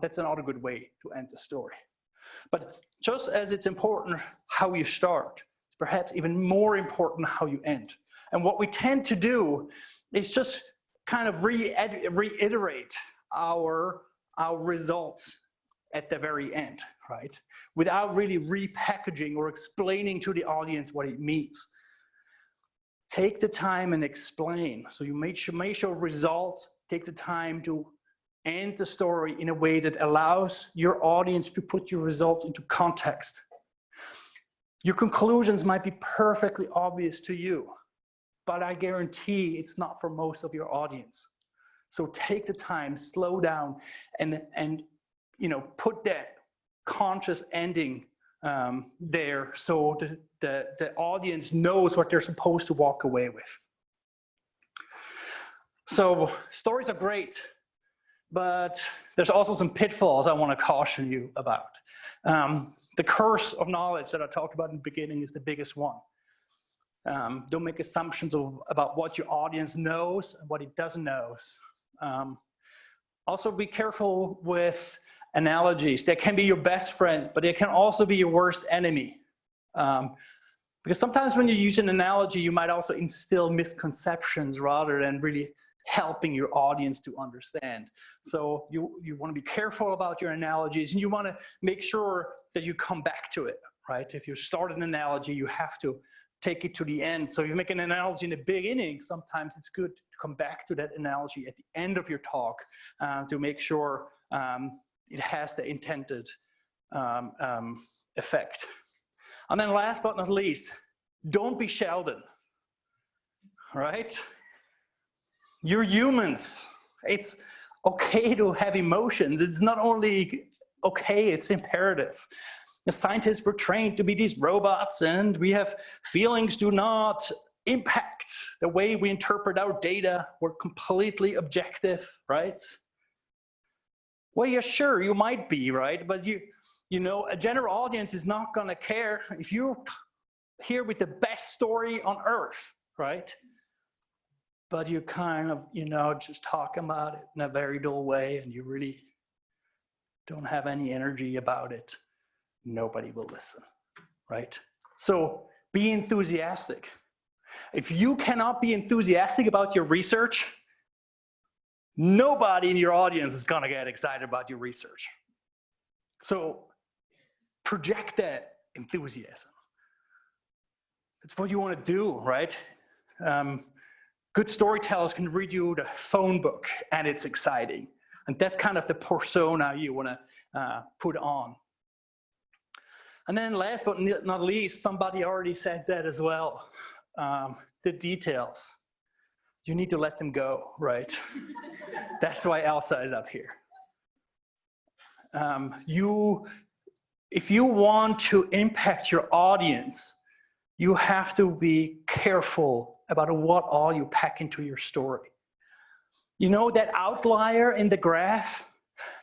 That's another good way to end the story. But just as it's important how you start, it's perhaps even more important how you end. And what we tend to do is just kind of reiterate our results at the very end, right? Without really repackaging or explaining to the audience what it means. Take the time and explain. So you may show results, take the time to end the story in a way that allows your audience to put your results into context. Your conclusions might be perfectly obvious to you, but I guarantee it's not for most of your audience. So take the time, slow down, and put that conscious ending there so the audience knows what they're supposed to walk away with. So stories are great, but there's also some pitfalls I want to caution you about. The curse of knowledge that I talked about in the beginning is the biggest one. Don't make assumptions about what your audience knows and what it doesn't know. Also be careful with analogies. They can be your best friend, but they can also be your worst enemy. Because sometimes when you use an analogy, you might also instill misconceptions rather than really helping your audience to understand. So you want to be careful about your analogies, and you want to make sure that you come back to it, right? If you start an analogy, you have to take it to the end. So if you make an analogy in the beginning, sometimes it's good to come back to that analogy at the end of your talk to make sure it has the intended effect. And then last but not least, don't be Sheldon, right? You're humans. It's okay to have emotions. It's not only okay, it's imperative. The scientists were trained to be these robots, and we have feelings do not impact the way we interpret our data. We're completely objective, right? Well, yeah, sure, you might be, right? But you know, a general audience is not gonna care if you're here with the best story on earth, right? But you kind of, just talk about it in a very dull way, and you really don't have any energy about it. Nobody will listen, right? So be enthusiastic. If you cannot be enthusiastic about your research, nobody in your audience is gonna get excited about your research. So project that enthusiasm. It's what you wanna do, right? Good storytellers can read you the phone book, and it's exciting. And that's kind of the persona you wanna put on. And then last but not least, somebody already said that as well, the details. You need to let them go, right? That's why Elsa is up here. If you want to impact your audience, you have to be careful about what all you pack into your story. You know that outlier in the graph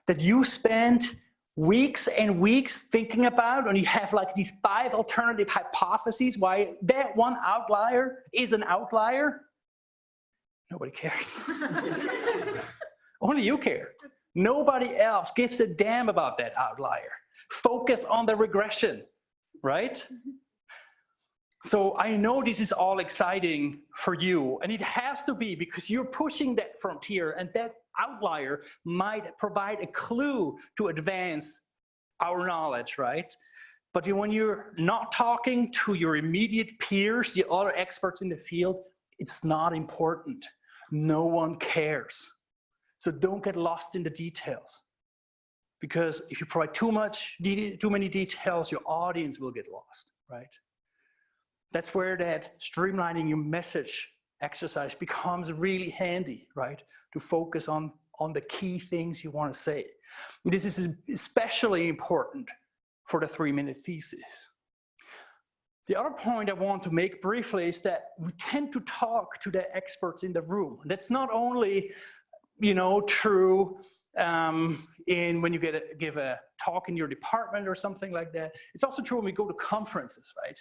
that you spent weeks and weeks thinking about, and you have like these 5 alternative hypotheses why that one outlier is an outlier? Nobody cares. Only you care. Nobody else gives a damn about that outlier. Focus on the regression, right? So I know this is all exciting for you, and it has to be, because you're pushing that frontier, and that outlier might provide a clue to advance our knowledge, right? But when you're not talking to your immediate peers, the other experts in the field, it's not important. No one cares. So don't get lost in the details, because if you provide too many details, your audience will get lost, right? That's where that streamlining your message exercise becomes really handy, right? To focus on the key things you want to say. This is especially important for the 3-minute thesis. The other point I want to make briefly is that we tend to talk to the experts in the room. That's not only, true when you give a talk in your department or something like that. It's also true when we go to conferences, right?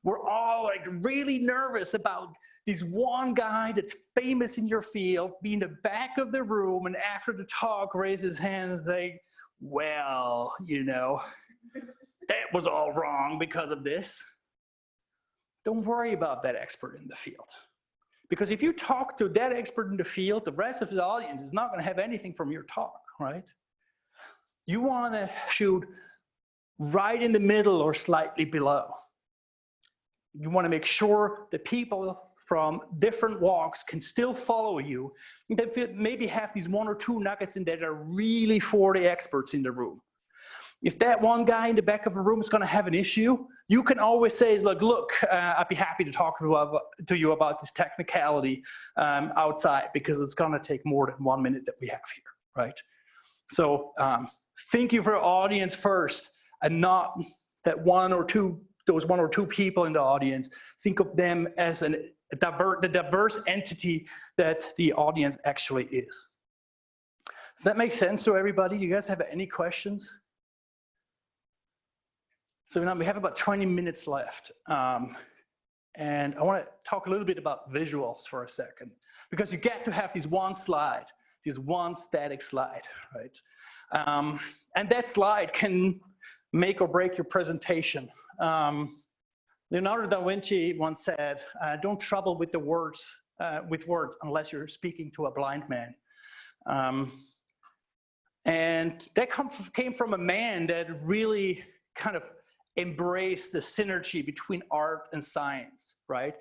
We're all like really nervous about this one guy that's famous in your field be in the back of the room, and after the talk raise his hand and say, well, that was all wrong because of this. Don't worry about that expert in the field. Because if you talk to that expert in the field, the rest of the audience is not going to have anything from your talk, right? You want to shoot right in the middle or slightly below. You want to make sure the people from different walks can still follow you. And they maybe have these 1 or 2 nuggets in there that are really for the experts in the room. If that one guy in the back of the room is going to have an issue, you can always say, look, I'd be happy to talk to you about this technicality outside, because it's going to take more than 1 minute that we have here, right? So think of your audience first, and not that those 1 or 2 people in the audience. Think of them as the diverse entity that the audience actually is. Does that make sense to everybody? You guys have any questions? So now we have about 20 minutes left. And I want to talk a little bit about visuals for a second, because you get to have this one slide, this one static slide, right? And that slide can make or break your presentation. Leonardo da Vinci once said, don't trouble with words unless you're speaking to a blind man. And that came from a man that really kind of embraced the synergy between art and science, right?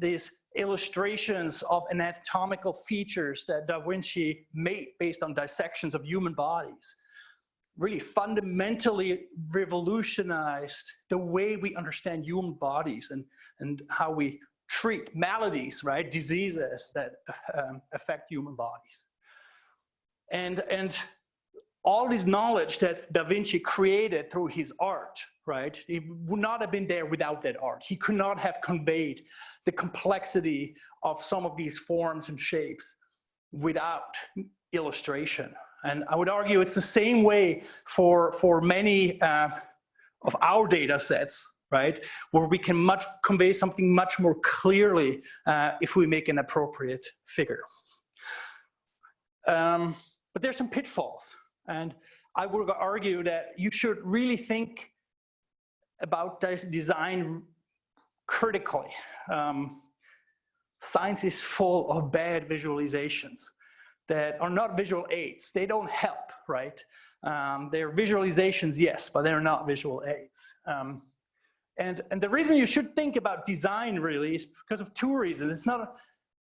These illustrations of anatomical features that Da Vinci made based on dissections of human bodies really fundamentally revolutionized the way we understand human bodies and how we treat maladies, right? Diseases that affect human bodies. And all this knowledge that Da Vinci created through his art, right? It would not have been there without that art. He could not have conveyed the complexity of some of these forms and shapes without illustration. And I would argue it's the same way for many of our data sets, right? Where we can convey something much more clearly if we make an appropriate figure. But there's some pitfalls. And I would argue that you should really think about this design critically. Science is full of bad visualizations that are not visual aids. They don't help, right? They're visualizations, yes, but they're not visual aids. And the reason you should think about design really is because of 2 reasons. It's not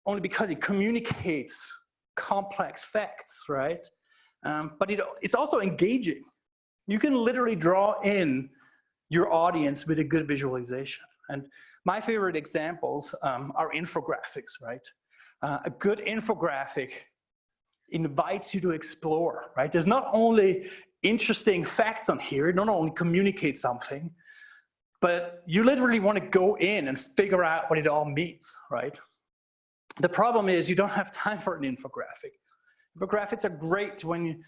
only because it communicates complex facts, right? But it's also engaging. You can literally draw in your audience with a good visualization. And my favorite examples are infographics, right? A good infographic invites you to explore, right? There's not only interesting facts on here, it not only communicates something, but you literally want to go in and figure out what it all means, right? The problem is you don't have time for an infographic. Infographics are great when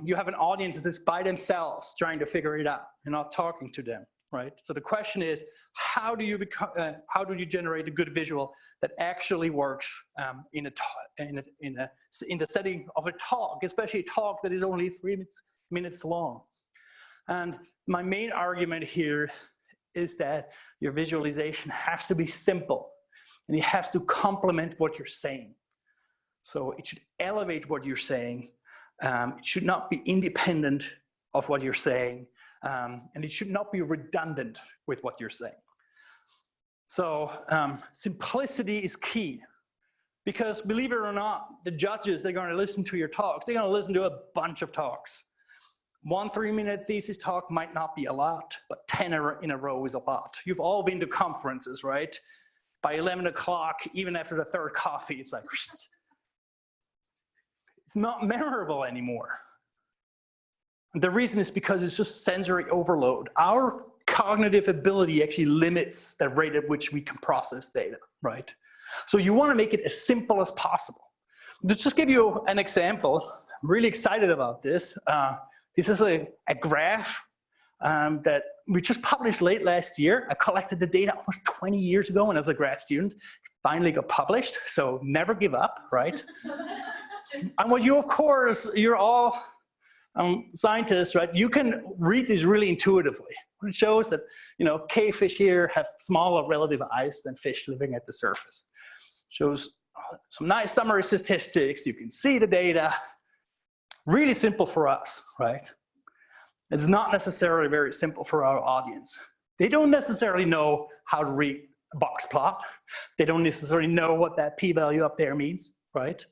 you have an audience that is by themselves trying to figure it out. You're not talking to them, right? So the question is, how do you generate a good visual that actually works in the setting of a talk, especially a talk that is only 3 minutes long? And my main argument here is that your visualization has to be simple, and it has to complement what you're saying. So it should elevate what you're saying. It should not be independent of what you're saying. And it should not be redundant with what you're saying. So simplicity is key. Because believe it or not, the judges, they're going to listen to your talks. They're going to listen to a bunch of talks. 1 3-minute thesis talk might not be a lot, but 10 in a row is a lot. You've all been to conferences, right? By 11 o'clock, even after the 3rd coffee, it's like, it's not memorable anymore. The reason is because it's just sensory overload. Our cognitive ability actually limits the rate at which we can process data, right? So you want to make it as simple as possible. Let's just give you an example. I'm really excited about this. This is a graph that we just published late last year. I collected the data almost 20 years ago when I was a grad student. Finally got published, so never give up, right? And what you, of course, you're all scientists, right? You can read this really intuitively. It shows that, cavefish here have smaller relative eyes than fish living at the surface. Shows some nice summary statistics. You can see the data. Really simple for us, right? It's not necessarily very simple for our audience. They don't necessarily know how to read a box plot. They don't necessarily know what that p-value up there means, right?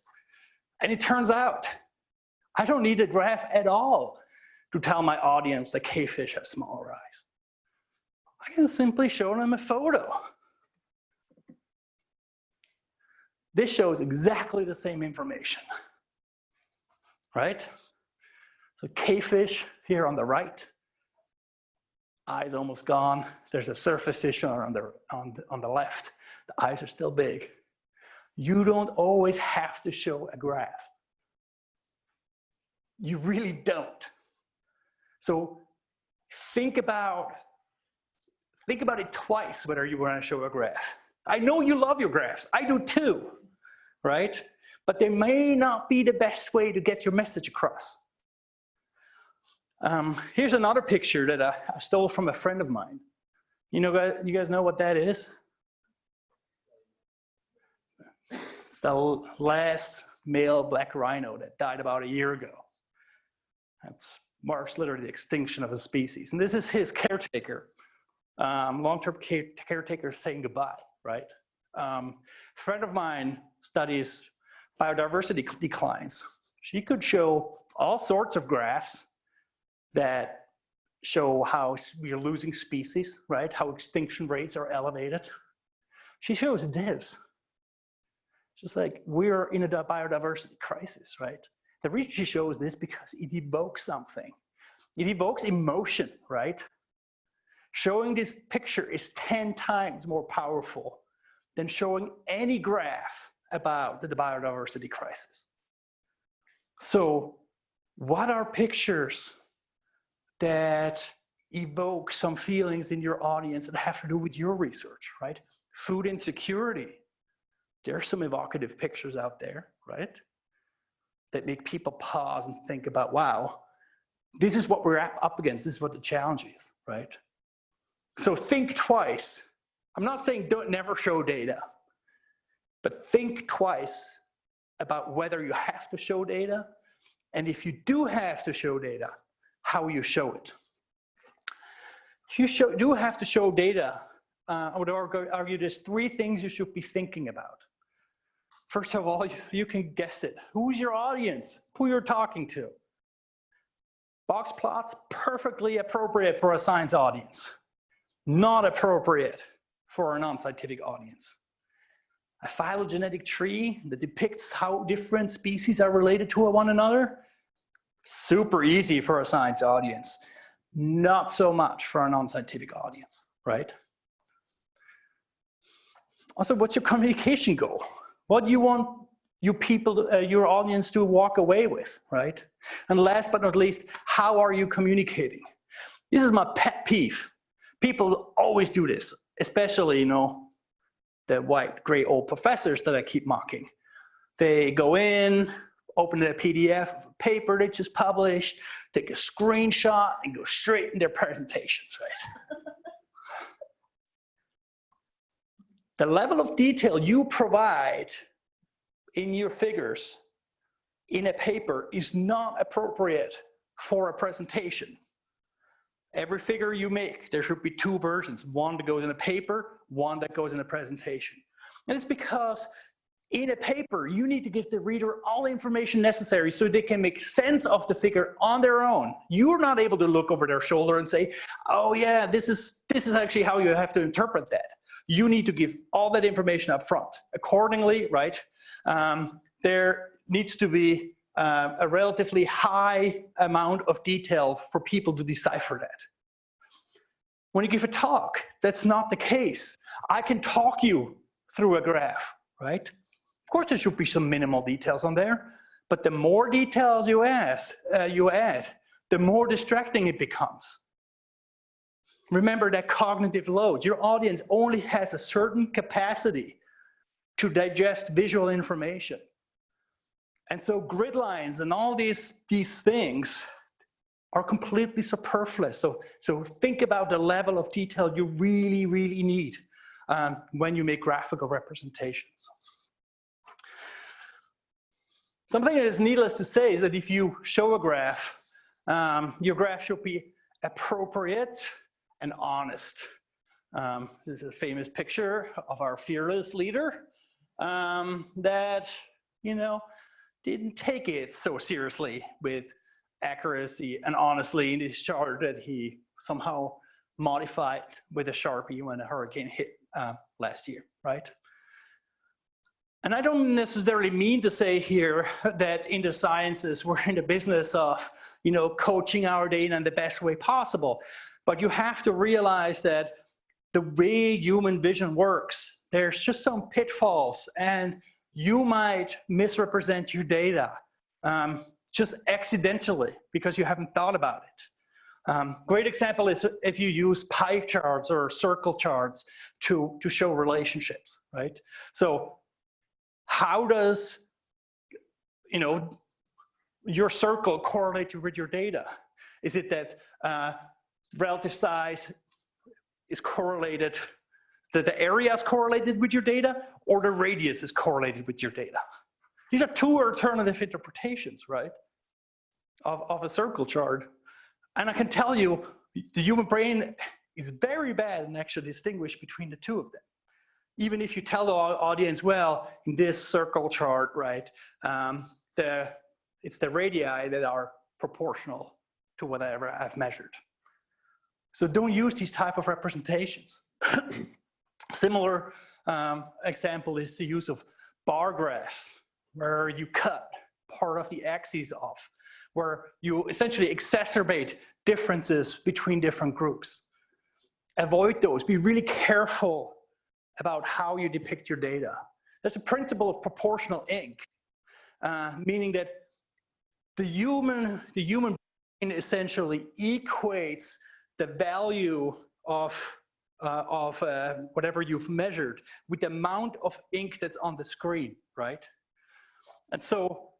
And it turns out I don't need a graph at all to tell my audience that cavefish have smaller eyes. I can simply show them a photo. This shows exactly the same information, right? So cavefish here on the right, eyes almost gone. There's a surface fish on the left. The eyes are still big. You don't always have to show a graph. You really don't. So think about it twice whether you want to show a graph. I know you love your graphs. I do too, right? But they may not be the best way to get your message across. Here's another picture that I stole from a friend of mine. You guys know what that is? It's the last male black rhino that died about a year ago. That marks literally the extinction of a species. And this is his caretaker, long-term caretaker saying goodbye, right? A friend of mine studies biodiversity declines. She could show all sorts of graphs that show how we're losing species, right? How extinction rates are elevated. She shows this. Just like we're in a biodiversity crisis, right? The reason she shows this because it evokes something. It evokes emotion, right? Showing this picture is 10 times more powerful than showing any graph about the biodiversity crisis. So what are pictures that evoke some feelings in your audience that have to do with your research, right? Food insecurity. There's some evocative pictures out there, right? That make people pause and think about, wow, this is what we're up against. This is what the challenge is, right? So think twice. I'm not saying never show data, but think twice about whether you have to show data, and if you do have to show data, how you show it. If you do have to show data, I would argue there's 3 things you should be thinking about. First of all, you can guess it. Who's your audience? Who you're talking to? Box plots, perfectly appropriate for a science audience. Not appropriate for a non-scientific audience. A phylogenetic tree that depicts how different species are related to one another, super easy for a science audience. Not so much for a non-scientific audience, right? Also, what's your communication goal? What do you want your audience to walk away with, right? And last but not least, how are you communicating? This is my pet peeve. People always do this, especially, the white, gray old professors that I keep mocking. They go in, open a PDF of a paper they just published, take a screenshot, and go straight in their presentations, right? The level of detail you provide in your figures in a paper is not appropriate for a presentation. Every figure you make, there should be 2 versions, one that goes in a paper, one that goes in a presentation. And it's because in a paper, you need to give the reader all the information necessary so they can make sense of the figure on their own. You're not able to look over their shoulder and say, oh yeah, this is actually how you have to interpret that. You need to give all that information up front. Accordingly, right, there needs to be a relatively high amount of detail for people to decipher that. When you give a talk, that's not the case. I can talk you through a graph, right? Of course, there should be some minimal details on there, but the more details you add, the more distracting it becomes. Remember that cognitive load. Your audience only has a certain capacity to digest visual information. And so grid lines and all these things are completely superfluous. So think about the level of detail you really, really need when you make graphical representations. Something that is needless to say is that if you show a graph, your graph should be appropriate and honest. This is a famous picture of our fearless leader that, you know, didn't take it so seriously with accuracy and honestly in his chart that he somehow modified with a Sharpie when a hurricane hit last year, right? And I don't necessarily mean to say here that in the sciences we're in the business of, you know, coaching our data in the best way possible. But you have to realize that the way human vision works, there's just some pitfalls, and you might misrepresent your data just accidentally because you haven't thought about it. Great example is if you use pie charts or circle charts to show relationships, right? So how does, you know, your circle correlate with your data? Is it that relative size is correlated, that the area is correlated with your data, or the radius is correlated with your data? These are two alternative interpretations, right, of a circle chart. And I can tell you, the human brain is very bad in actually distinguish between the two of them. Even if you tell the audience, well, in this circle chart, right, it's the radii that are proportional to whatever I've measured. So don't use these type of representations. Similar example is the use of bar graphs, where you cut part of the axis off, where you essentially exacerbate differences between different groups. Avoid those. Be really careful about how you depict your data. There's a principle of proportional ink, meaning that the human brain essentially equates the value of whatever you've measured with the amount of ink that's on the screen, right? And so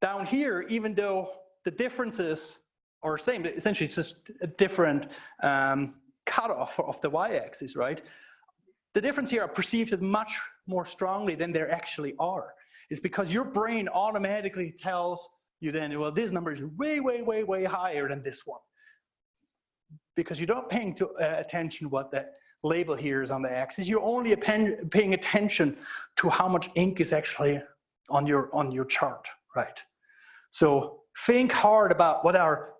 down here, even though the differences are the same, essentially it's just a different cutoff of the y-axis, right? The difference here are perceived as much more strongly than there actually are. It's because your brain automatically tells you then, well, this number is way, way, way, way higher than this one. Because you're not paying attention what the label here is on the axis. You're only paying attention to how much ink is actually on your chart, right? So think hard about what are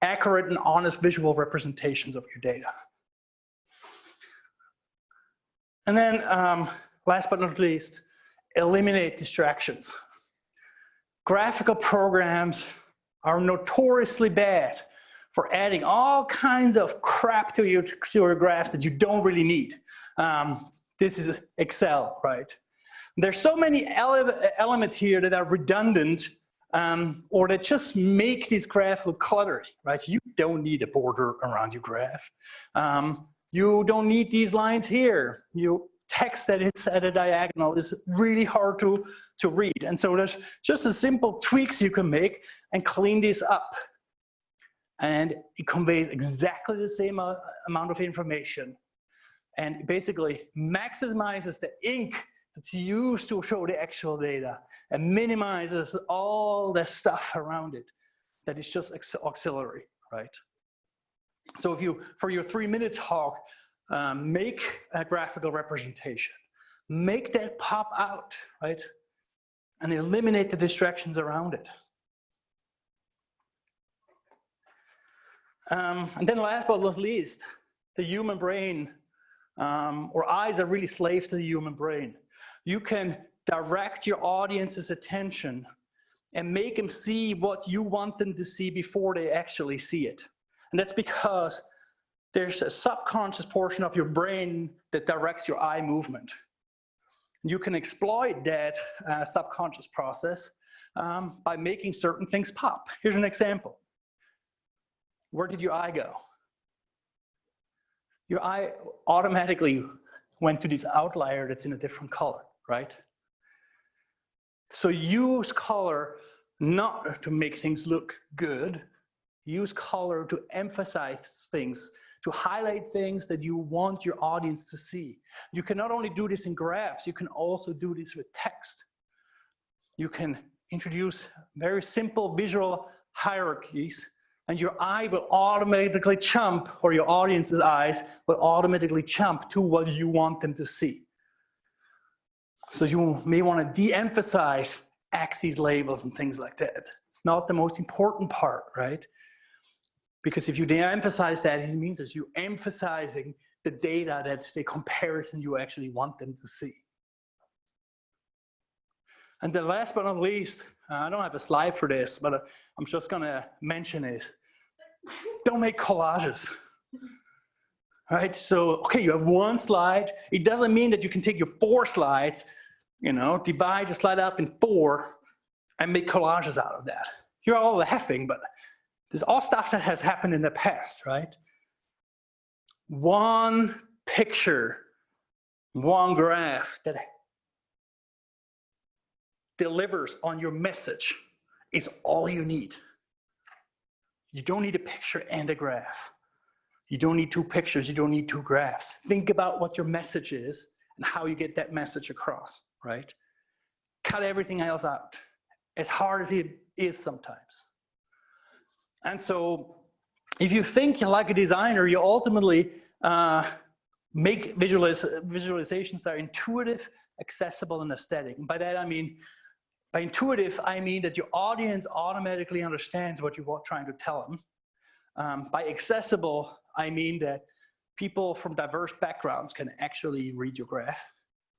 accurate and honest visual representations of your data. And then last but not least, eliminate distractions. Graphical programs are notoriously bad for adding all kinds of crap to your graphs that you don't really need. This is Excel, right? There's so many elements here that are redundant or that just make this graph look cluttered, right? You don't need a border around your graph. You don't need these lines here. Text that is at a diagonal is really hard to read. And so there's just a simple tweaks you can make and clean this up. And it conveys exactly the same amount of information. And basically maximizes the ink that's used to show the actual data and minimizes all the stuff around it that is just auxiliary, right? So if you, for your 3-minute talk, make a graphical representation, make that pop out, right? And eliminate the distractions around it. And then last but not least, the human brain, or eyes are really slaves to the human brain. You can direct your audience's attention and make them see what you want them to see before they actually see it. And that's because there's a subconscious portion of your brain that directs your eye movement. You can exploit that subconscious process by making certain things pop. Here's an example. Where did your eye go? Your eye automatically went to this outlier that's in a different color, right? So use color not to make things look good. Use color to emphasize things, to highlight things that you want your audience to see. You can not only do this in graphs, you can also do this with text. You can introduce very simple visual hierarchies And your eye will automatically jump, or your audience's eyes will automatically jump to what you want them to see. So you may want to de-emphasize axes, labels, and things like that. It's not the most important part, right? Because if you de-emphasize that, it means that you're emphasizing the data, that the comparison you actually want them to see. And then last but not least, I don't have a slide for this, but I'm just gonna mention it. Don't make collages, right? So, okay, you have one slide. It doesn't mean that you can take your 4 slides, you know, divide the slide up in 4 and make collages out of that. You're all laughing, but this is all stuff that has happened in the past, right? One picture, one graph that delivers on your message is all you need. You don't need a picture and a graph. You don't need 2 pictures, you don't need 2 graphs. Think about what your message is and how you get that message across, right? Cut everything else out, as hard as it is sometimes. And so if you think like a designer, you ultimately make visualizations that are intuitive, accessible, and aesthetic. And by that I mean, by intuitive, I mean that your audience automatically understands what you're trying to tell them. By accessible, I mean that people from diverse backgrounds can actually read your graph,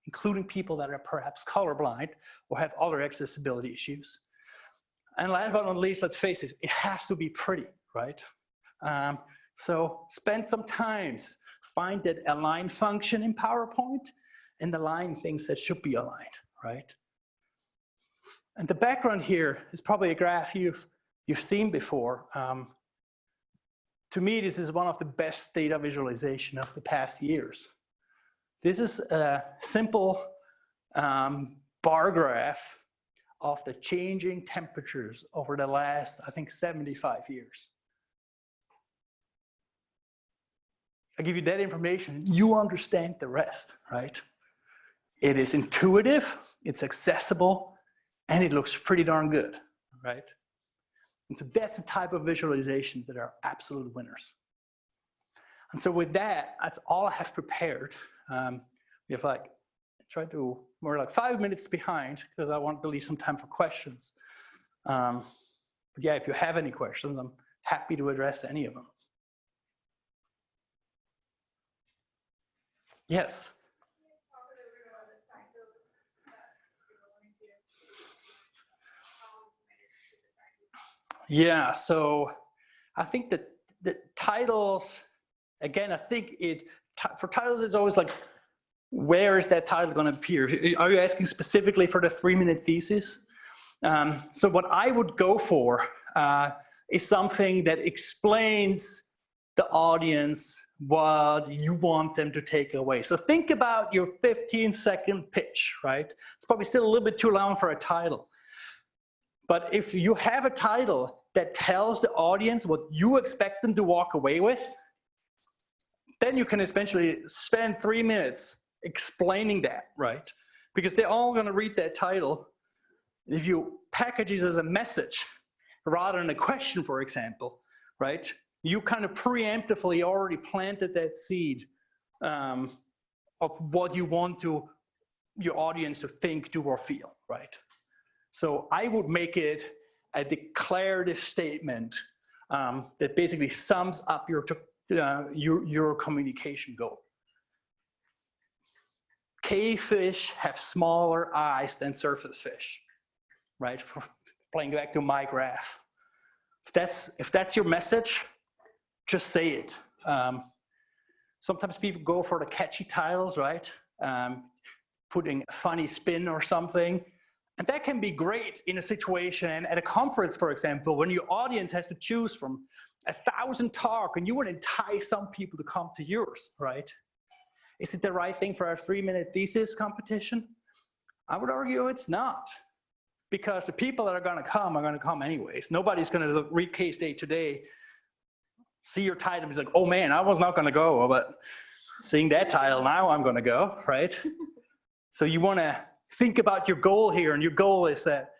including people that are perhaps colorblind or have other accessibility issues. And last but not least, let's face it, it has to be pretty, right? So spend some time, find that align function in PowerPoint and align things that should be aligned, right? And the background here is probably a graph you've seen before. To me, this is one of the best data visualization of the past years. This is a simple bar graph of the changing temperatures over the last, I think, 75 years. I give you that information, you understand the rest, right? It is intuitive, it's accessible, and it looks pretty darn good, right? And so that's the type of visualizations that are absolute winners. And so with that, that's all I have prepared. We have we're like 5 minutes behind because I want to leave some time for questions. But yeah, if you have any questions, I'm happy to address any of them. Yes. Yeah, so I think that the titles, again, I think for titles, it's always like, where is that title going to appear? Are you asking specifically for the 3-minute thesis? So what I would go for is something that explains the audience what you want them to take away. So think about your 15-second pitch, right? It's probably still a little bit too long for a title. But if you have a title that tells the audience what you expect them to walk away with, then you can essentially spend 3 minutes explaining that, right? Because they're all going to read that title. If you package it as a message rather than a question, for example, right? You kind of preemptively already planted that seed of what you want your audience to think, do, or feel, right? So I would make it a declarative statement that basically sums up your communication goal. Cavefish have smaller eyes than surface fish, right? Playing back to my graph. If that's your message, just say it. Sometimes people go for the catchy titles, right? Putting a funny spin or something. And that can be great in a situation at a conference, for example, when your audience has to choose from 1,000 talk and you want to entice some people to come to yours, right? Is it the right thing for our 3-minute thesis competition? I would argue it's not. Because the people that are going to come anyways. Nobody's going to read Case Day today, see your title, and be like, oh man, I was not going to go, but seeing that title, now I'm going to go, right? So you want to think about your goal here, and your goal is that,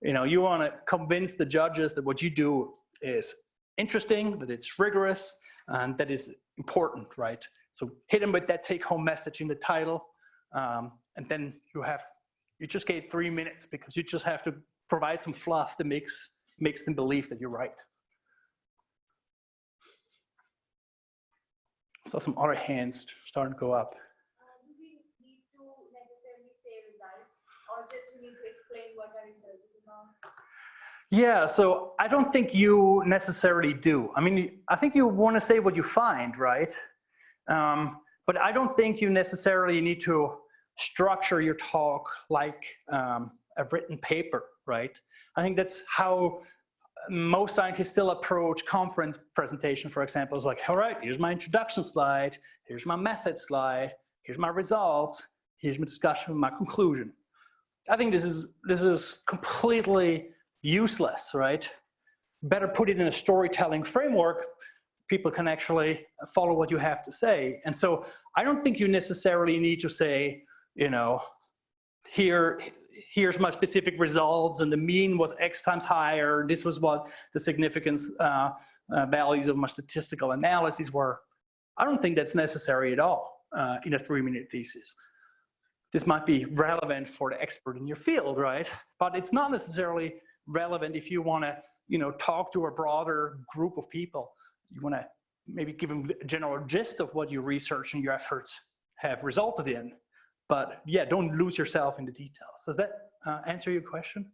you want to convince the judges that what you do is interesting, that it's rigorous, and that is important, right? So hit them with that take-home message in the title, and then you just get 3 minutes because you just have to provide some fluff that makes them believe that you're right. So some other hands starting to go up. Do we need to necessarily say results, or just we need to explain what our research is about? Yeah, so I don't think you necessarily do. I mean, I think you want to say what you find, right? But I don't think you necessarily need to structure your talk like a written paper, right? I think that's how most scientists still approach conference presentation, for example. It's like, all right, here's my introduction slide, here's my method slide, here's my results, here's my discussion, my conclusion. I think this is completely useless, right? Better put it in a storytelling framework. People can actually follow what you have to say. And so I don't think you necessarily need to say, you know, here's my specific results and the mean was X times higher. This was what the significance values of my statistical analyses were. I don't think that's necessary at all in a 3-minute thesis. This might be relevant for the expert in your field, right? But it's not necessarily relevant if you want to, you know, talk to a broader group of people. You want to maybe give them a general gist of what your research and your efforts have resulted in. But yeah, don't lose yourself in the details. Does that answer your question?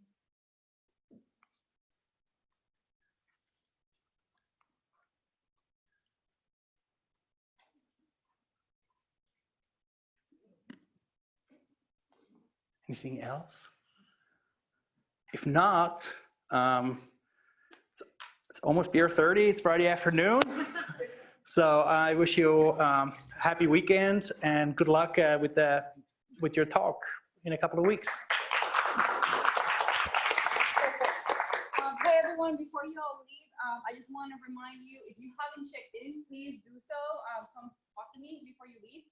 Anything else? If not, it's almost beer 30. It's Friday afternoon. So I wish you a happy weekend and good luck with your talk in a couple of weeks. Hey everyone, before you all leave, I just want to remind you, if you haven't checked in, please do so. Come talk to me before you leave.